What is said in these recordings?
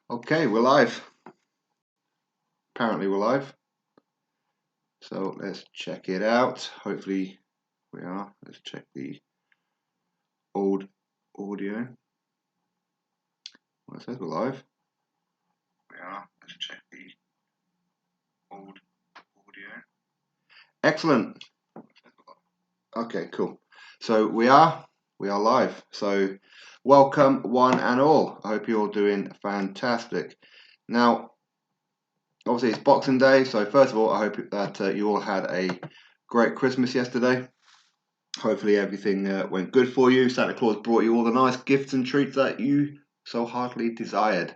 Okay, we're live. Apparently we're live. So let's check it out. Hopefully we are. Let's check the old audio. Well, it says we're live. We are. Let's check the old audio. Excellent. Okay, cool. So we are live. So welcome one and all. I hope you're all doing fantastic. Now, obviously it's Boxing Day, so first of all, I hope that you all had a great Christmas yesterday. Hopefully everything went good for you. Santa Claus brought you all the nice gifts and treats that you so heartily desired.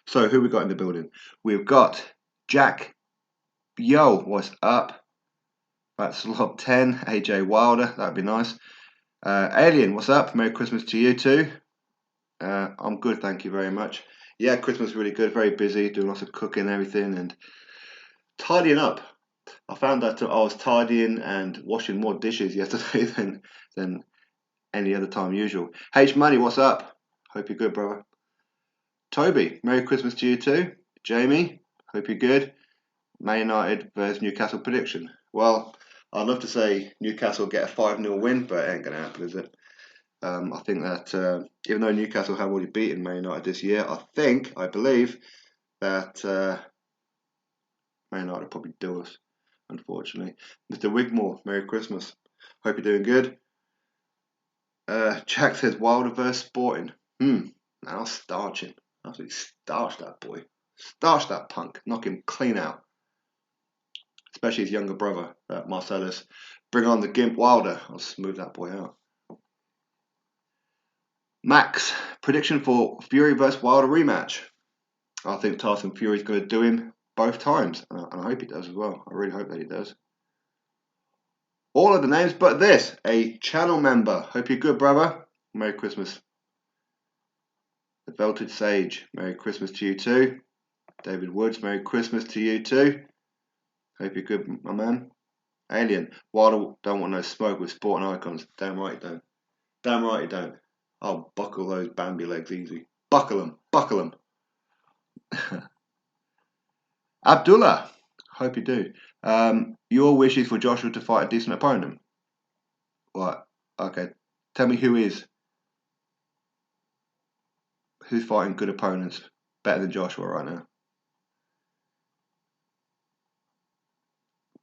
So who we got in the building? We've got Jack. Yo, what's up? That's slot 10, AJ Wilder. That'd be nice. Alien, what's up? Merry Christmas to you too. I'm good, thank you very much. Yeah, Christmas was really good. Very busy, doing lots of cooking and everything and tidying up. I found that I was tidying and washing more dishes yesterday than any other time usual. H Money, what's up? Hope you're good, brother. Toby, Merry Christmas to you too. Jamie, hope you're good. Man United versus Newcastle prediction. Well, I'd love to say Newcastle get a 5-0 win, but it ain't going to happen, is it? I think that even though Newcastle have already beaten Man United this year, I believe that Man United will probably do us, unfortunately. Mr. Wigmore, Merry Christmas. Hope you're doing good. Jack says Wilder versus Sporting. Now starch him. Absolutely starch that boy. Starch that punk. Knock him clean out. Especially his younger brother, Marcellus. Bring on the Gimp Wilder. I'll smooth that boy out. Max, prediction for Fury versus Wilder rematch. I think Tyson Fury's going to do him both times. And I hope he does as well. I really hope that he does. All of the names but this. A channel member. Hope you're good, brother. Merry Christmas. The Velted Sage. Merry Christmas to you too. David Woods. Merry Christmas to you too. Hope you're good, my man. Alien. Wilder don't want no smoke with sporting icons. Damn right you don't. Damn right you don't. I'll buckle those Bambi legs easy. Buckle them. Buckle them. Abdullah. Hope you do. Your wish is for Joshua to fight a decent opponent. Right. Okay. Tell me who is. Who's fighting good opponents better than Joshua right now?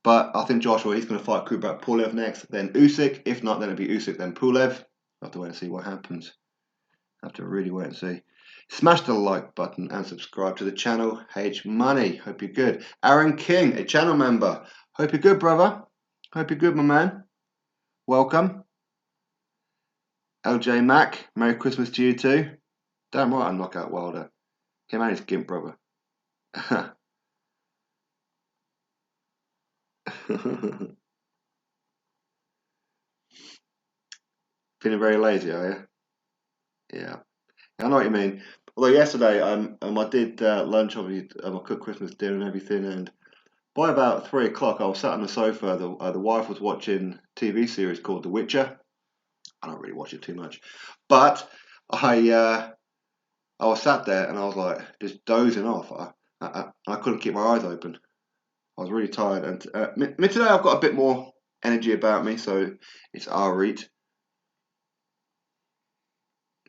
But I think Joshua, he's going to fight Kubrat Pulev next, then Usyk. If not, then it'll be Usyk, then Pulev. I'll have to wait and see what happens. I have to really wait and see. Smash the like button and subscribe to the channel. H Money, hope you're good. Aaron King, a channel member. Hope you're good, brother. Hope you're good, my man. Welcome. LJ Mac, Merry Christmas to you too. Damn right, I'm Knockout Wilder. Him and his Gimp brother. Feeling very lazy, are you? Yeah. I know what you mean. Although yesterday, I did lunch, obviously, I cooked Christmas dinner and everything, and by about 3 o'clock, I was sat on the sofa. The wife was watching a TV series called The Witcher. I don't really watch it too much, but I was sat there and I was like just dozing off. I couldn't keep my eyes open. I was really tired, and today I've got a bit more energy about me, so it's our read.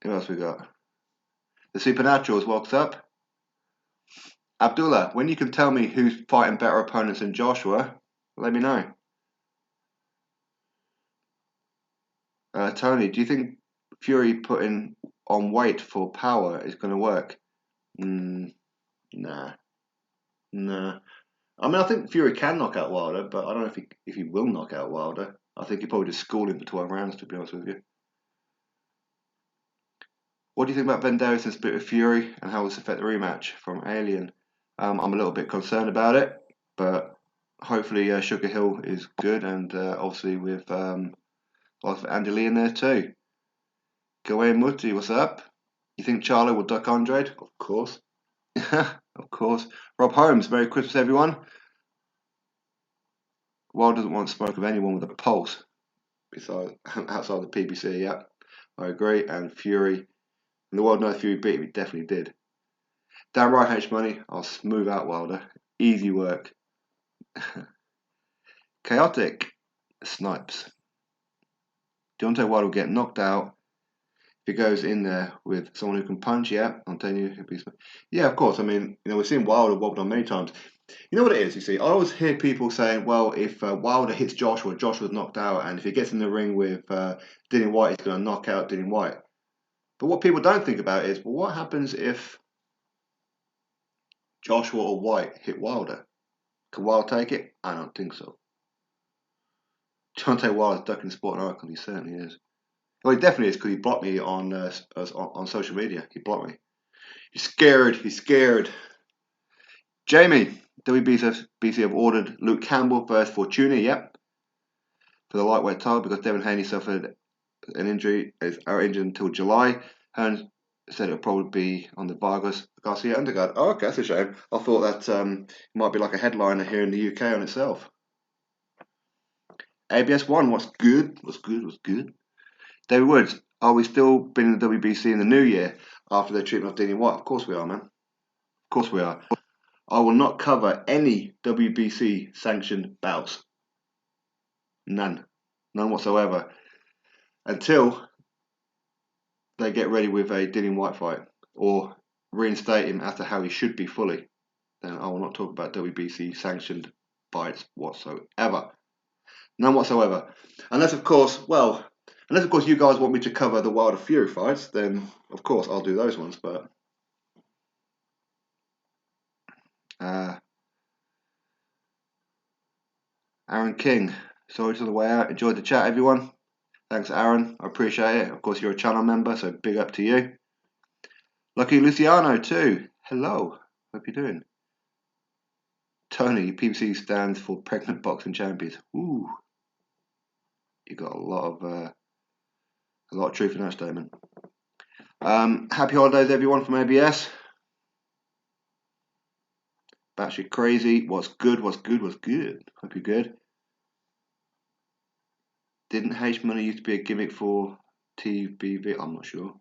Who else we got? The Supernaturals, what's up? Abdullah, when you can tell me who's fighting better opponents than Joshua, let me know. Tony, do you think Fury putting on weight for power is going to work? Nah. Nah. I mean, I think Fury can knock out Wilder, but I don't know if he will knock out Wilder. I think he probably just school him for 12 rounds, to be honest with you. What do you think about Ben Davison's split with Fury and how will this affect the rematch from Alien? I'm a little bit concerned about it, but hopefully Sugar Hill is good, and obviously with Andy Lee in there too. Gawain Muti, what's up? You think Charlo will duck Andre? Of course. Of course. Rob Holmes, Merry Christmas, everyone. Wild doesn't want to smoke with anyone with a pulse besides outside the PBC. Yeah, I agree. And Fury, and the world knows Fury beat him. He definitely did. Damn right, H Money. I'll smooth out Wilder. Easy work. Chaotic. Snipes. Deontay Wilder will get knocked out. If he goes in there with someone who can punch, yeah, I'm telling you, he'll be. Yeah, of course. I mean, we've seen Wilder wobbled on many times. You know what it is, you see? I always hear people saying, well, if Wilder hits Joshua's knocked out, and if he gets in the ring with Dillian White, he's going to knock out Dillian White. But what people don't think about is, well, what happens if Joshua or White hit Wilder? Can Wilder take it? I don't think so. Deontay Wilder's ducking Sporting Icon, he certainly is. Well, he definitely is, because he blocked me on social media. He blocked me. He's scared. Jamie, WBC have ordered Luke Campbell versus Fortuna, yep, for the lightweight title because Devin Haney suffered an injury, is injured until July. Hearns said it'll probably be on the Vargas Garcia undercard. Oh, okay, that's a shame. I thought that might be like a headliner here in the UK on itself. ABS1, what's good? David Woods, are we still been in the WBC in the new year after their treatment of Dillian White? Of course we are, man. Of course we are. I will not cover any WBC sanctioned bouts. None whatsoever. Until they get ready with a Dillian White fight or reinstate him as to how he should be fully, then I will not talk about WBC sanctioned fights whatsoever. None whatsoever. Unless of course you guys want me to cover the Wilder Fury fights, then of course I'll do those ones, but Aaron King, sorry to the way out. Enjoyed the chat, everyone. Thanks, Aaron. I appreciate it. Of course, you're a channel member, so big up to you. Lucky Luciano, too. Hello. Hope you're doing. Tony, PBC stands for Pregnant Boxing Champions. Ooh. You got a lot of truth in that statement. Happy holidays, everyone, from ABS. Batshit crazy. What's good? Hope you're good. Didn't H Money used to be a gimmick for TBV? I'm not sure.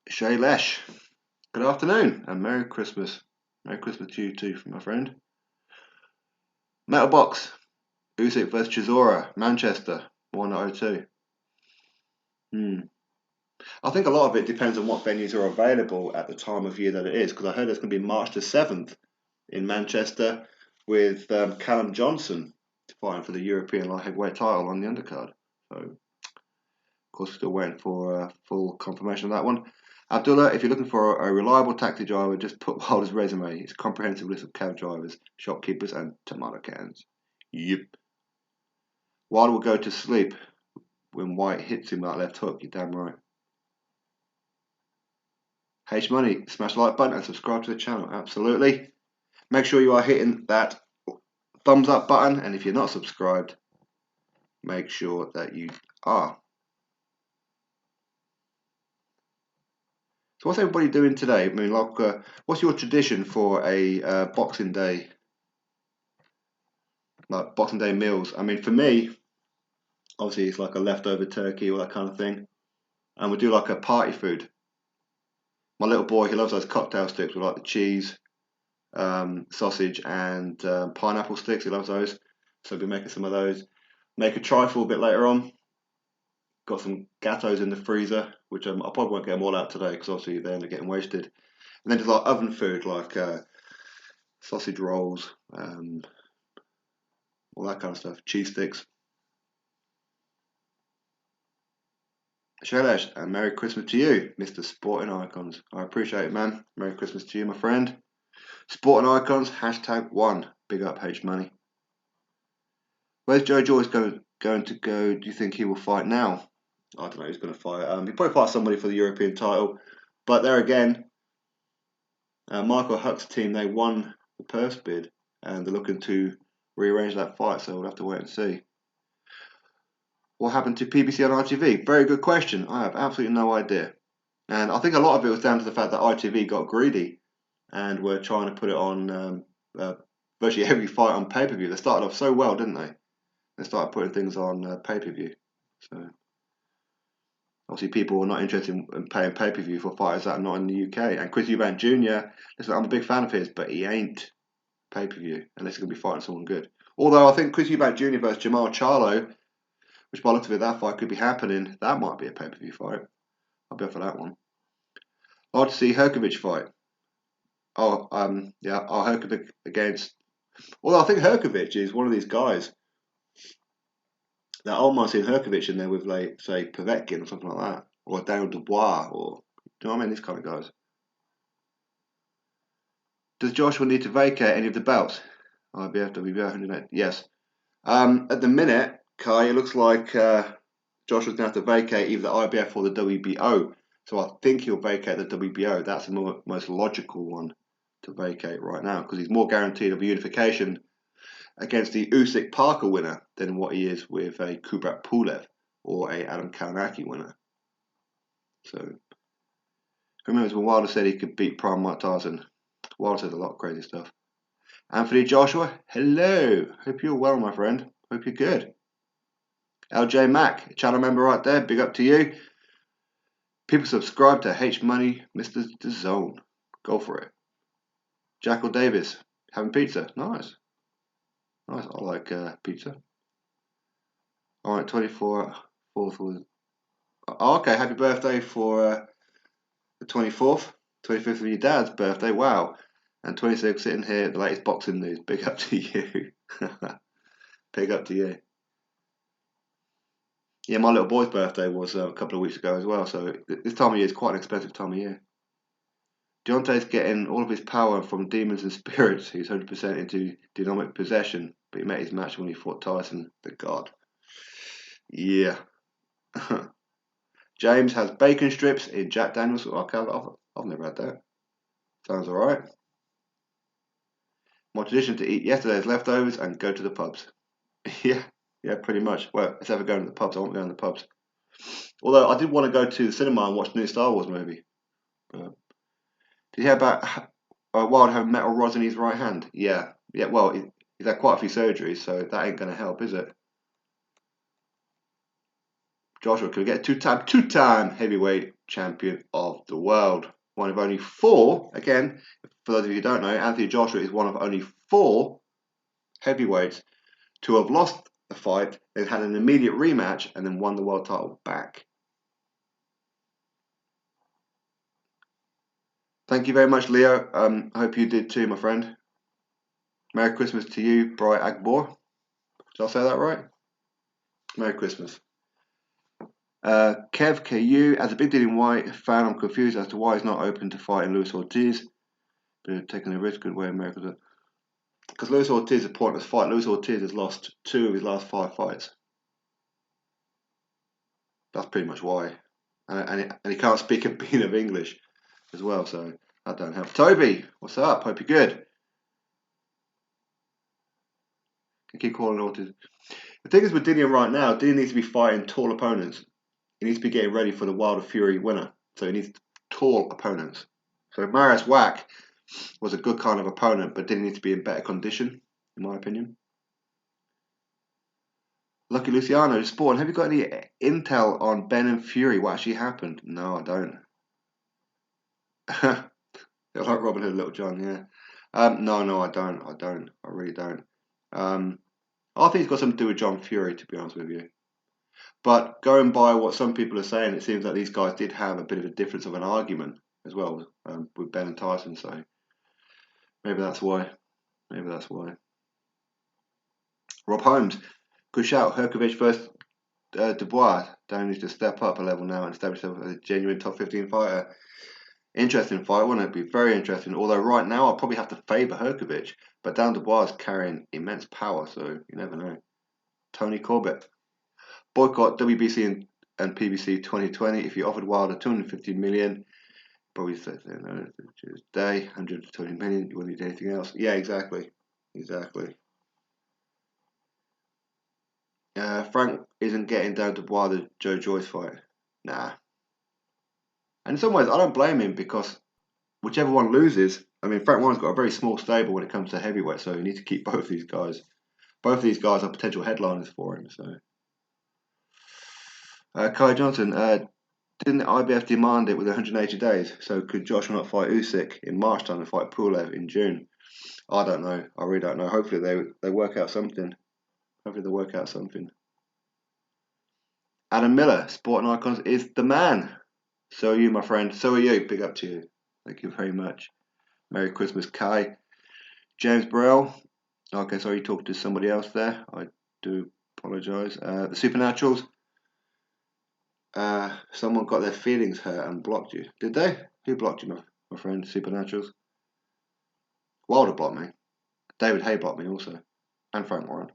Shay Lesh, good afternoon and Merry Christmas. Merry Christmas to you too, my friend. Metal Box, Usyk vs Chisora, Manchester, 102. I think a lot of it depends on what venues are available at the time of year that it is, because I heard it's going to be March the 7th in Manchester with Callum Johnson fighting for the European light heavyweight title on the undercard. So, of course, we're still waiting for full confirmation of that one. Abdullah, if you're looking for a reliable taxi driver, just put Wilder's resume. It's a comprehensive list of cab drivers, shopkeepers, and tomato cans. Yep. Wilder will go to sleep when White hits him with that left hook. You're damn right. H Money, smash the like button and subscribe to the channel. Absolutely. Make sure you are hitting that thumbs up button, and if you're not subscribed, make sure that you are. So what's everybody doing today? I mean, like, what's your tradition for a Boxing Day, like Boxing Day meals? I mean, for me, obviously it's like a leftover turkey or that kind of thing, and we do like a party food. My little boy, he loves those cocktail sticks with like the cheese, sausage, and pineapple sticks. He loves those, so we'll be making some of those. Make a trifle a bit later on. Got some gatos in the freezer, which I probably won't get them all out today because obviously they end up getting wasted. And then just like oven food, like sausage rolls, all that kind of stuff, cheese sticks. Shailesh, and Merry Christmas to you, Mr. Sporting Icons. I appreciate it, man. Merry Christmas to you, my friend. Sporting Icons, #1. Big up H Money. Where's Joe Joyce going to go? Do you think he will fight now? I don't know who's going to fight. He'll probably fight somebody for the European title. But there again, Michael Huck's team, they won the purse bid and they're looking to rearrange that fight, so we'll have to wait and see. What happened to PBC on ITV? Very good question. I have absolutely no idea. And I think a lot of it was down to the fact that ITV got greedy and were trying to put it on virtually every fight on pay-per-view. They started off so well, didn't they? They started putting things on pay-per-view. So Obviously, people are not interested in paying pay-per-view for fighters that are not in the UK. And Chris Eubank Jr., listen, I'm a big fan of his, but he ain't pay-per-view unless he's going to be fighting someone good. Although I think Chris Eubank Jr. versus Jamal Charlo, which by the looks of it, that fight could be happening. That might be a pay-per-view fight. I'll be up for that one. I'd like to see Herkovic fight. Herkovic against. Although I think Herkovic is one of these guys that I almost see Herkovic in there with, like, say, Povetkin or something like that, or Daniel Dubois, or do you know what I mean? These kind of guys. Does Joshua need to vacate any of the belts? IBF, WBO, 108. Yes. At the minute, Kai, it looks like Joshua's going to have to vacate either the IBF or the WBO. So I think he'll vacate the WBO. That's the most logical one to vacate right now because he's more guaranteed of a unification against the Usyk Parker winner than what he is with a Kubrat Pulev or a Adam Kalinacki winner. So who knows when Wilder said he could beat Prime Mike Tyson? Wilder said a lot of crazy stuff. Anthony Joshua, hello. Hope you're well, my friend. Hope you're good. LJ Mack, channel member right there. Big up to you. People subscribe to H Money, Mr. DAZN. Go for it. Jackal Davis, having pizza. Nice. Nice. I like pizza. All right, 24th was. Oh, okay, happy birthday for the 24th. 25th of your dad's birthday. Wow. And 26th sitting here, the latest boxing news. Big up to you. Big up to you. Yeah, my little boy's birthday was a couple of weeks ago as well. So this time of year is quite an expensive time of year. Deontay's getting all of his power from demons and spirits. He's 100% into dynamic possession, but he met his match when he fought Tyson, the god. Yeah. James has bacon strips in Jack Daniels. Okay, I've never had that. Sounds alright. My tradition to eat yesterday's leftovers and go to the pubs. yeah, pretty much. Well, instead of going to the pubs, I won't go to the pubs. Although I did want to go to the cinema and watch the new Star Wars movie. But did you hear about Wilder having metal rods in his right hand? Yeah. Well, he's had quite a few surgeries, so that ain't going to help, is it? Joshua, can we get two-time heavyweight champion of the world? One of only four. Again, for those of you who don't know, Anthony Joshua is one of only four heavyweights to have lost the fight, then had an immediate rematch, and then won the world title back. Thank you very much, Leo. I hope you did too, my friend. Merry Christmas to you, Bright Agbor. Did I say that right? Merry Christmas. Kev KU, as a big dealing white fan, I'm confused as to why he's not open to fighting Luis Ortiz. But taking a risk, good way America. Because Luis Ortiz is a pointless fight. Luis Ortiz has lost 2 of his last 5 fights. That's pretty much why. And he can't speak a bean of English as well, so that don't help. Toby, what's up? Hope you're good. I keep calling Ortiz. The thing is with Dillian right now, Dillian needs to be fighting tall opponents. He needs to be getting ready for the Wilder Fury winner. So he needs tall opponents. So Marius Wack was a good kind of opponent, but didn't need to be in better condition, in my opinion. Lucky Luciano, Spawn, have you got any intel on Ben and Fury? What actually happened? No, I don't. They're like Robin Hood, Little John, yeah. No, I don't. I really don't. I think it's got something to do with John Fury, to be honest with you. But going by what some people are saying, it seems like these guys did have a bit of a difference of an argument as well with Ben and Tyson. So maybe that's why. Rob Holmes, good shout. Herkovic versus Dubois. Dan needs to step up a level now and establish himself as a genuine top 15 fighter. Interesting fight, wouldn't it? Be very interesting. Although right now I'll probably have to favour Herkovic, but Dan Dubois is carrying immense power, so you never know. Tony Corbett, boycott WBC and PBC 2020. If you offered Wilder 250 million, probably said no. Day 120 million. You wouldn't need anything else. Yeah, exactly. Frank isn't getting down to Dubois the Joe Joyce fight. Nah. And in some ways, I don't blame him because whichever one loses, I mean, Frank Warren's got a very small stable when it comes to heavyweight, so you need to keep both these guys. Both of these guys are potential headliners for him. So, Kai Johnson, Didn't the IBF demand it with 180 days? So could Joshua not fight Usyk in March time and fight Pulev in June? I don't know. I really don't know. Hopefully they work out something. Hopefully they work out something. Adam Miller, Sporting Icons is the man. So are you, my friend. So are you. Big up to you. Thank you very much. Merry Christmas, Kai. James Burrell. Okay, sorry, you talked to somebody else there. I do apologise. The Supernaturals. Someone got their feelings hurt and blocked you. Did they? Who blocked you, my friend? Supernaturals. Wilder blocked me. David Hay blocked me also. And Frank Warren.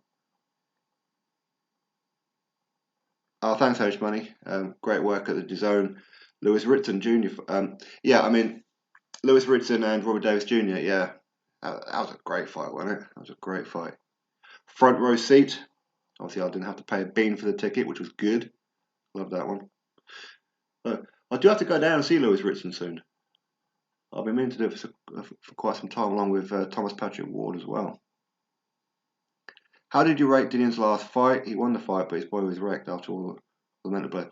Oh, thanks, H Money. Great work at the DAZN. Lewis Ritson Jr. Yeah, I mean, Lewis Ritson and Robert Davis Jr. Yeah, that was a great fight, wasn't it? That was a great fight. Front row seat. Obviously, I didn't have to pay a bean for the ticket, which was good. Love that one. I do have to go down and see Lewis Ritson soon. I've been meaning to do it for quite some time, along with Thomas Patrick Ward as well. How did you rate Dillion's last fight? He won the fight, but his body was wrecked after all the mental blow.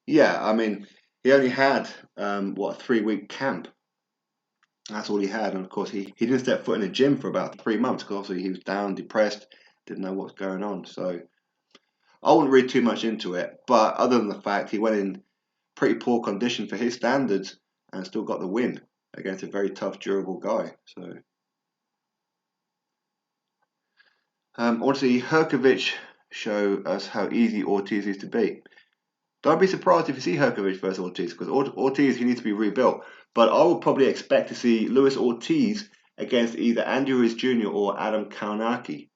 Yeah, I mean, he only had, a 3-week camp. That's all he had. And of course, he didn't step foot in a gym for about 3 months because obviously he was down, depressed, didn't know what was going on. So I wouldn't read too much into it. But other than the fact he went in pretty poor condition for his standards and still got the win against a very tough, durable guy. So I want to see Herkovich show us how easy Ortiz is to beat. Don't be surprised if you see Herkovich versus Ortiz, because Ortiz, he needs to be rebuilt. But I would probably expect to see Luis Ortiz against either Andy Ruiz Jr. or Adam Kownacki.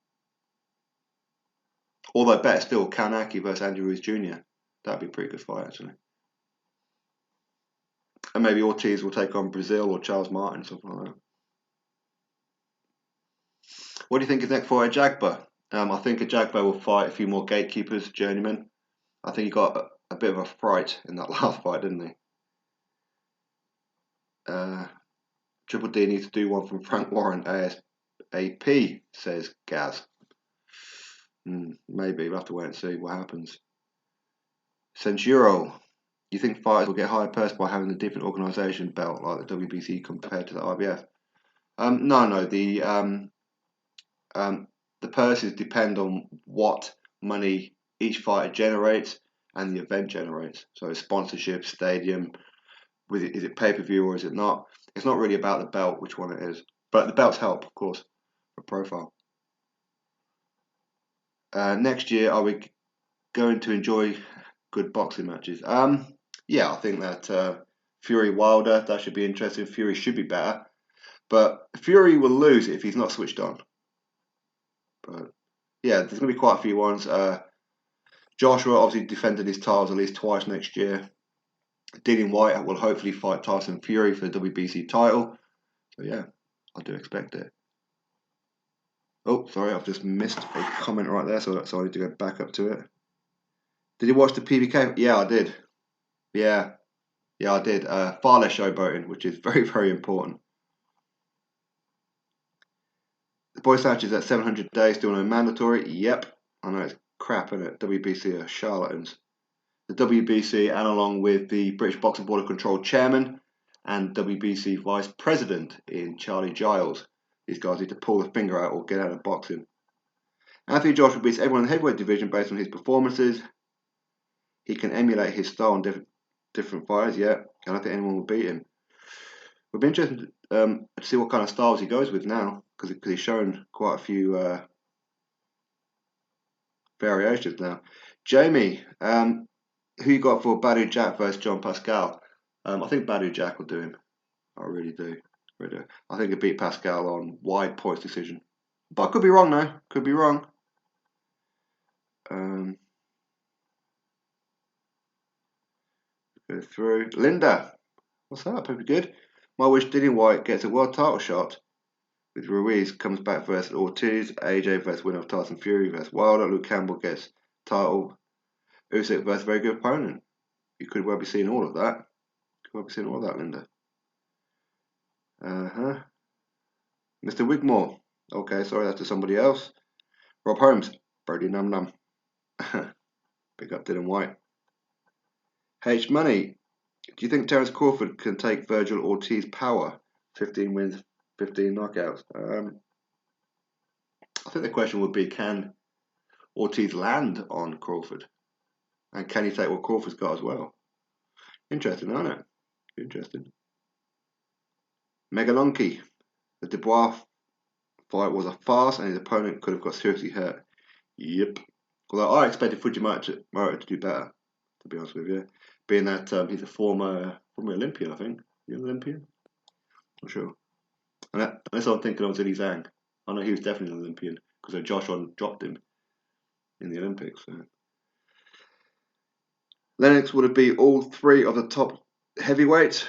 Although better still, Kownacki versus Andy Ruiz Jr. That'd be a pretty good fight, actually. And maybe Ortiz will take on Brazil or Charles Martin, something like that. What do you think is next for Ajagba? I think Ajagba will fight a few more gatekeepers, journeymen. I think he got a bit of a fright in that last fight, didn't he? Triple D needs to do one from Frank Warren ASAP, says Gaz. Maybe we'll have to wait and see what happens. Censuro, you think fighters will get higher purse by having a different organisation belt like the WBC compared to the IBF? No. The purses depend on what money each fighter generates and the event generates. So sponsorship, stadium, is it pay-per-view or is it not? It's not really about the belt, which one it is. But the belts help, of course, for profile. Next year, are we going to enjoy good boxing matches? Yeah, I think that Fury Wilder, that should be interesting. Fury should be better. But Fury will lose if he's not switched on. But yeah, there's going to be quite a few ones. Joshua obviously defended his titles at least twice next year. Dillian White will hopefully fight Tyson Fury for the WBC title. So yeah, I do expect it. Oh, sorry, I've just missed a comment right there, so I need to go back up to it. Did you watch the PBK? Yeah, I did. Yeah, I did. Far less showboating, which is very, very important. The Boy Snatchers at 700 days, still no mandatory. Yep, I know it's crap, isn't it? WBC are charlatans. The WBC, and along with the British Boxing Board of Control chairman and WBC vice president in Charlie Giles. These guys need to pull the finger out or get out of boxing. Anthony Joshua beats everyone in the heavyweight division based on his performances. He can emulate his style on different fighters, yeah. I don't think anyone will beat him. It'll be interesting to see what kind of styles he goes with now, because he's shown quite a few variations now. Jamie, who you got for Badu Jack versus John Pascal? I think Badu Jack will do him. I really do. I think he'll beat Pascal on wide points decision. But I could be wrong though. Could be wrong. Go through. Linda. What's that? Pretty good. My wish Dillian White gets a world title shot with Ruiz, comes back versus Ortiz, AJ versus winner of Tyson Fury versus Wilder, Luke Campbell gets title, Usyk versus very good opponent. You could well be seeing all of that. Linda. Mr. Wigmore. Okay, sorry, that's to somebody else. Rob Holmes. Brody Num Num. Pick up Dillian White. H Money. Do you think Terence Crawford can take Virgil Ortiz's power? 15 wins, 15 knockouts. I think the question would be, can Ortiz land on Crawford? And can he take what Crawford's got as well? Interesting, isn't it? Interesting. Megalonki. The Dubois fight was a farce and his opponent could have got seriously hurt. Yep. Although I expected Fujimoto to do better, to be honest with you. Being that he's a former Olympian, I think. He's an Olympian? Not sure. Unless I'm thinking of Zilly Zhang. I know he was definitely an Olympian because Joshua dropped him in the Olympics. So. Lennox would have beat all three of the top heavyweights.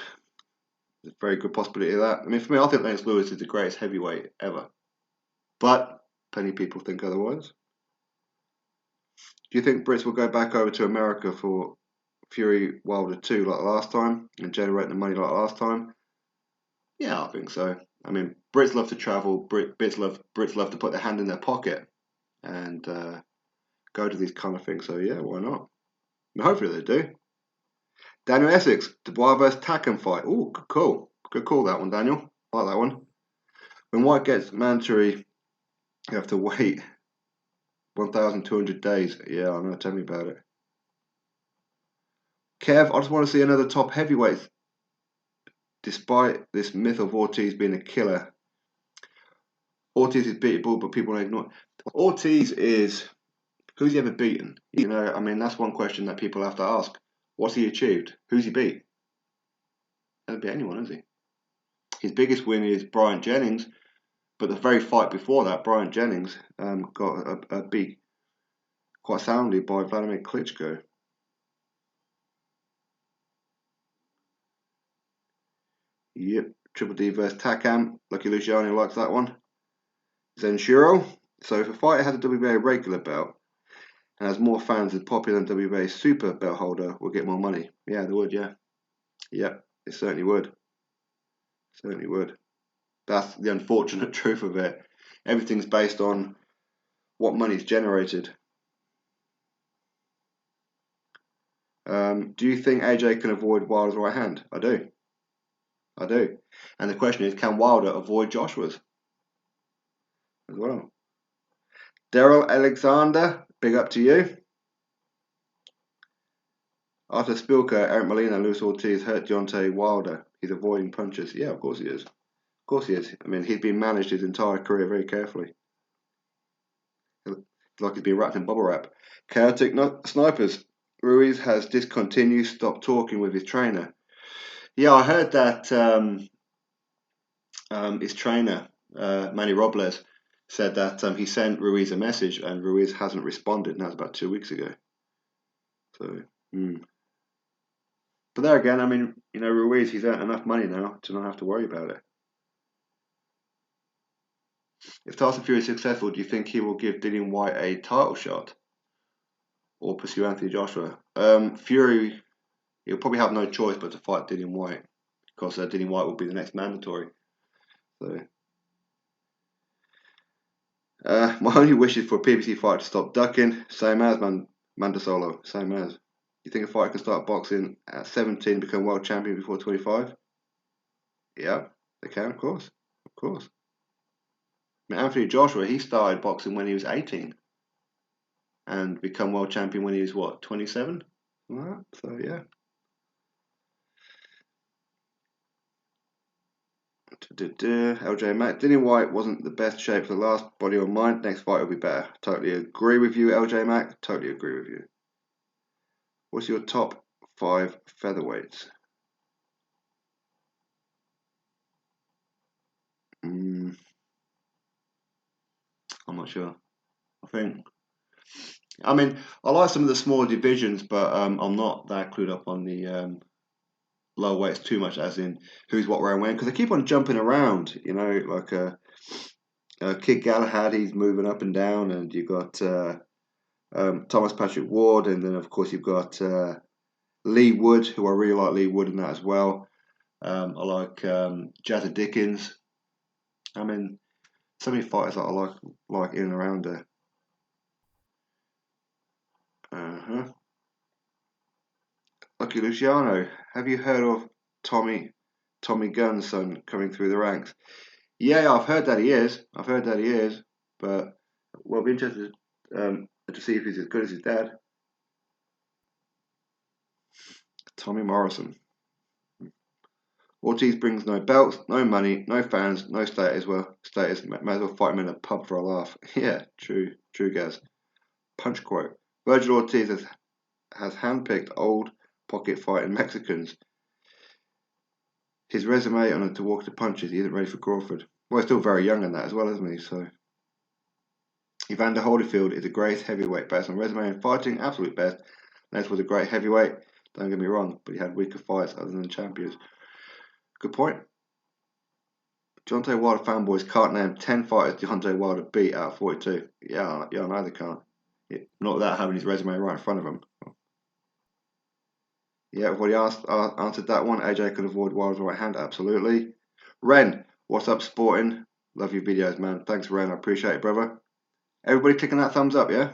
There's a very good possibility of that. I mean, for me, I think Lennox Lewis is the greatest heavyweight ever. But plenty of people think otherwise. Do you think Brits will go back over to America for Fury Wilder 2 like last time and generate the money like last time? Yeah, I think so. I mean, Brits love to travel. Brits love to put their hand in their pocket and go to these kind of things. So yeah, why not? And hopefully they do. Daniel Essex, Dubois versus Takam fight. Oh, good call. Good call that one, Daniel. I like that one. When White gets mandatory, you have to wait 1,200 days. Yeah, I know. Tell me about it. Kev, I just want to see another top heavyweight. Despite this myth of Ortiz being a killer, Ortiz is beatable, but people don't ignore it. Ortiz is, who's he ever beaten? You know, I mean, that's one question that people have to ask. What's he achieved? Who's he beat? He hasn't beat anyone, has he? His biggest win is Brian Jennings, but the very fight before that, Brian Jennings got a beat quite soundly by Vladimir Klitschko. Yep, Triple D versus Takam. Lucky Luciano likes that one. Zenshiro. So if a fighter has a WBA regular belt and has more fans as popular than WBA super belt holder, will get more money. Yeah, they would, yeah. Yep, it certainly would. Certainly would. That's the unfortunate truth of it. Everything's based on what money's generated. Do you think AJ can avoid Wilder's right hand? I do. I do. And the question is, can Wilder avoid Joshua's as well? Daryl Alexander, big up to you. After Spilker, Eric Molina, Luis Ortiz hurt Deontay Wilder. He's avoiding punches. Yeah, of course he is. Of course he is. I mean, he's been managed his entire career very carefully. It's like he's been wrapped in bubble wrap. Chaotic snipers. Ruiz has discontinued, stopped talking with his trainer. Yeah, I heard that his trainer, Manny Robles, said that he sent Ruiz a message and Ruiz hasn't responded. And that was about 2 weeks ago. So, But there again, I mean, you know, Ruiz, he's earned enough money now to not have to worry about it. If Tyson Fury is successful, do you think he will give Dillian White a title shot or pursue Anthony Joshua? Fury, he'll probably have no choice but to fight Dillian White because Dillian White will be the next mandatory. So, my only wish is for a PBC fight to stop ducking. Same as Mandasolo. Same as. You think a fighter can start boxing at 17 and become world champion before 25? Yeah, they can, of course. Of course. I mean, Anthony Joshua, he started boxing when he was 18 and become world champion when he was, what, 27? So, yeah. LJ Mack. Dillian White wasn't the best shape for the last, body or mind. Next fight will be better. Totally agree with you, LJ Mack. Totally agree with you. What's your top 5 featherweights? I'm not sure. I mean, I like some of the smaller divisions, but I'm not that clued up on the lower weights too much, as in who's what, where, and when, because they keep on jumping around. You know, like Kid Galahad, he's moving up and down, and you've got Thomas Patrick Ward, and then of course you've got Lee Wood, who I really like Lee Wood in that as well. I like Jazza Dickens. I mean, so many fighters that I like in and around there. Lucky Luciano, have you heard of Tommy Gunn's son coming through the ranks? Yeah, I've heard that he is. But we'll be interested to see if he's as good as his dad. Tommy Morrison. Ortiz brings no belts, no money, no fans, no status. Might as well fight him in a pub for a laugh. Yeah, true, Gaz. Punch quote. Virgil Ortiz has handpicked old pocket fighting Mexicans. His resume on to walk the punches, he isn't ready for Crawford. Well, he's still very young in that as well, isn't he? So Evander Holyfield is a great heavyweight based on resume and fighting, absolute best. Ness was a great heavyweight, don't get me wrong, but he had weaker fights other than champions. Good point. Deontay Wilder fanboys can't name 10 fighters Deontay Wilder beat out of 42. Yeah, I know they can't. Not without having his resume right in front of him. Yeah, well, he answered that one. AJ could avoid Wilder's right hand, absolutely. Ren, what's up, sporting? Love your videos, man. Thanks, Ren. I appreciate it, brother. Everybody clicking that thumbs up, yeah?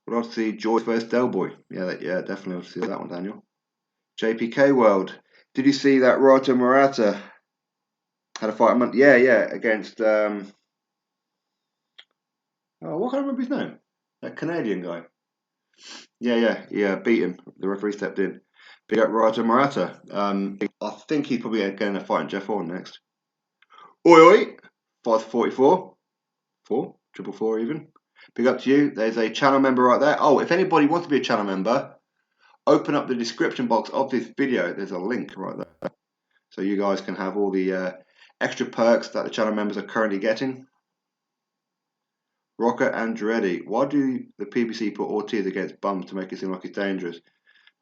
Would like to see George versus Del Boy. Yeah, definitely want to see that one, Daniel. JPK World. Did you see that Roger Murata had a fight a month? Yeah, against what can't I remember his name? That Canadian guy. Yeah, beat him. The referee stepped in. Big up Roger Murata. I think he's probably going to fight Jeff Horn next. Oi, 544. 4 even. Big up to you. There's a channel member right there. Oh, if anybody wants to be a channel member, open up the description box of this video. There's a link right there. So you guys can have all the extra perks that the channel members are currently getting. Rocker Andretti. Why do the PBC put Ortiz against Bums to make it seem like he's dangerous?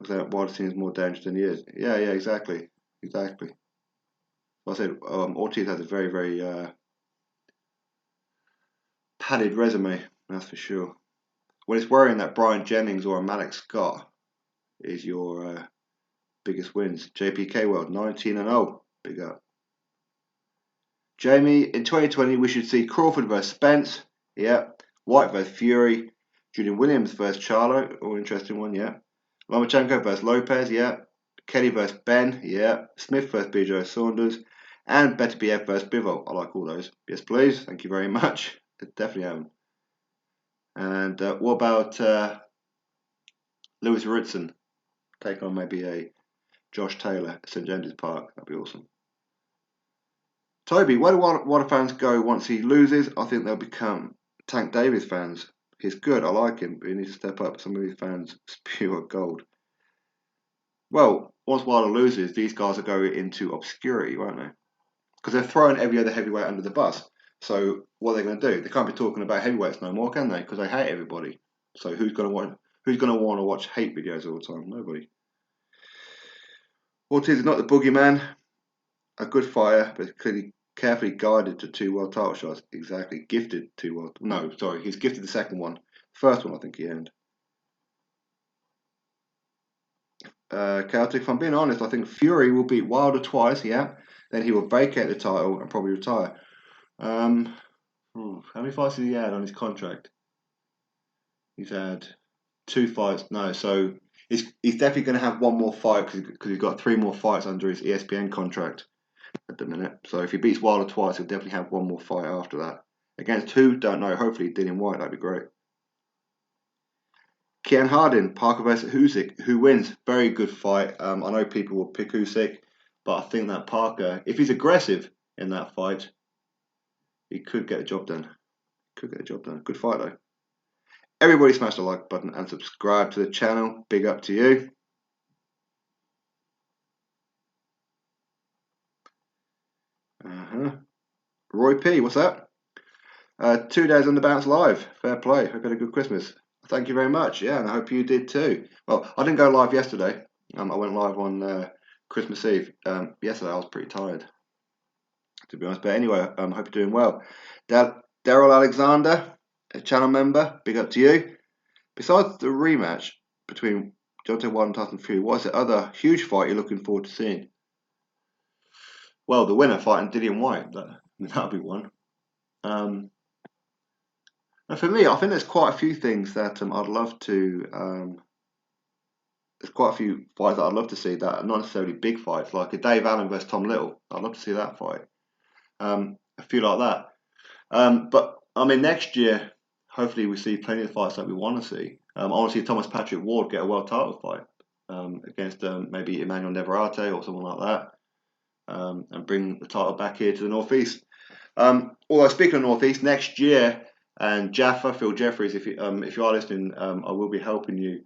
Wilder seems more dangerous than he is. Yeah, exactly. Like I said, Ortiz has a very, very padded resume, that's for sure. When it's worrying that Brian Jennings or a Malik Scott is your biggest wins. JPK World, 19-0. Big up. Jamie, in 2020, we should see Crawford versus Spence. Yeah. White versus Fury. Julian Williams versus Charlo. Oh, interesting one, yeah. Lomachenko versus Lopez, yeah. Kelly versus Ben, yeah. Smith versus BJ Saunders. And Beterbiev versus Bivol. I like all those. Yes, please. Thank you very much. Definitely haven't. And what about Lewis Ritson? Take on maybe a Josh Taylor at St James's Park. That'd be awesome. Toby, where do Wilder fans go once he loses? I think they'll become Tank Davis fans. He's good, I like him, but he needs to step up. Some of these fans is pure gold. Well, once Wilder loses, these guys are going into obscurity, won't they? Because they're throwing every other heavyweight under the bus. So what are they going to do? They can't be talking about heavyweights no more, can they? Because they hate everybody. So who's going to want to watch hate videos all the time? Nobody. Ortiz is not the boogeyman. A good fighter, but clearly carefully guided to 2 world title shots. Exactly. Gifted 2 world. No, sorry. He's gifted the second one. First one, I think he earned. Chaotic, if I'm being honest, I think Fury will beat Wilder twice, yeah. Then he will vacate the title and probably retire. How many fights has he had on his contract? He's had 2 fights. No, so he's definitely going to have 1 more fight because he's got 3 more fights under his ESPN contract at the minute. So if he beats Wilder twice, he'll definitely have 1 more fight after that. Against who? Don't know. Hopefully Dillian White. That'd be great. Kian Hardin, Parker versus Usyk. Who wins? Very good fight. I know people will pick Usyk, but I think that Parker, if he's aggressive in that fight, he could get the job done. Good fight though. Everybody smash the like button and subscribe to the channel. Big up to you. Roy P, what's that? 2 days on the bounce live. Fair play. Hope you had a good Christmas. Thank you very much. Yeah, and I hope you did too. Well, I didn't go live yesterday. I went live on Christmas Eve. Yesterday I was pretty tired, to be honest. But anyway, I hope you're doing well. Daryl Alexander, a channel member. Big up to you. Besides the rematch between Deontay Wilder and Tyson Fury, what's the other huge fight you're looking forward to seeing? Well, the winner fighting Dillian White. That'll be one. And for me, I think there's quite a few things that I'd love to there's quite a few fights that I'd love to see that are not necessarily big fights, like a Dave Allen versus Tom Little. I'd love to see that fight. A few like that. But I mean, next year, hopefully, we see plenty of fights that we want to see. I want to see Thomas Patrick Ward get a world title fight against maybe Emmanuel Neverate or someone like that, and bring the title back here to the Northeast. Although speaking of Northeast, next year, and Jaffa, Phil Jeffries, if you are listening, I will be helping you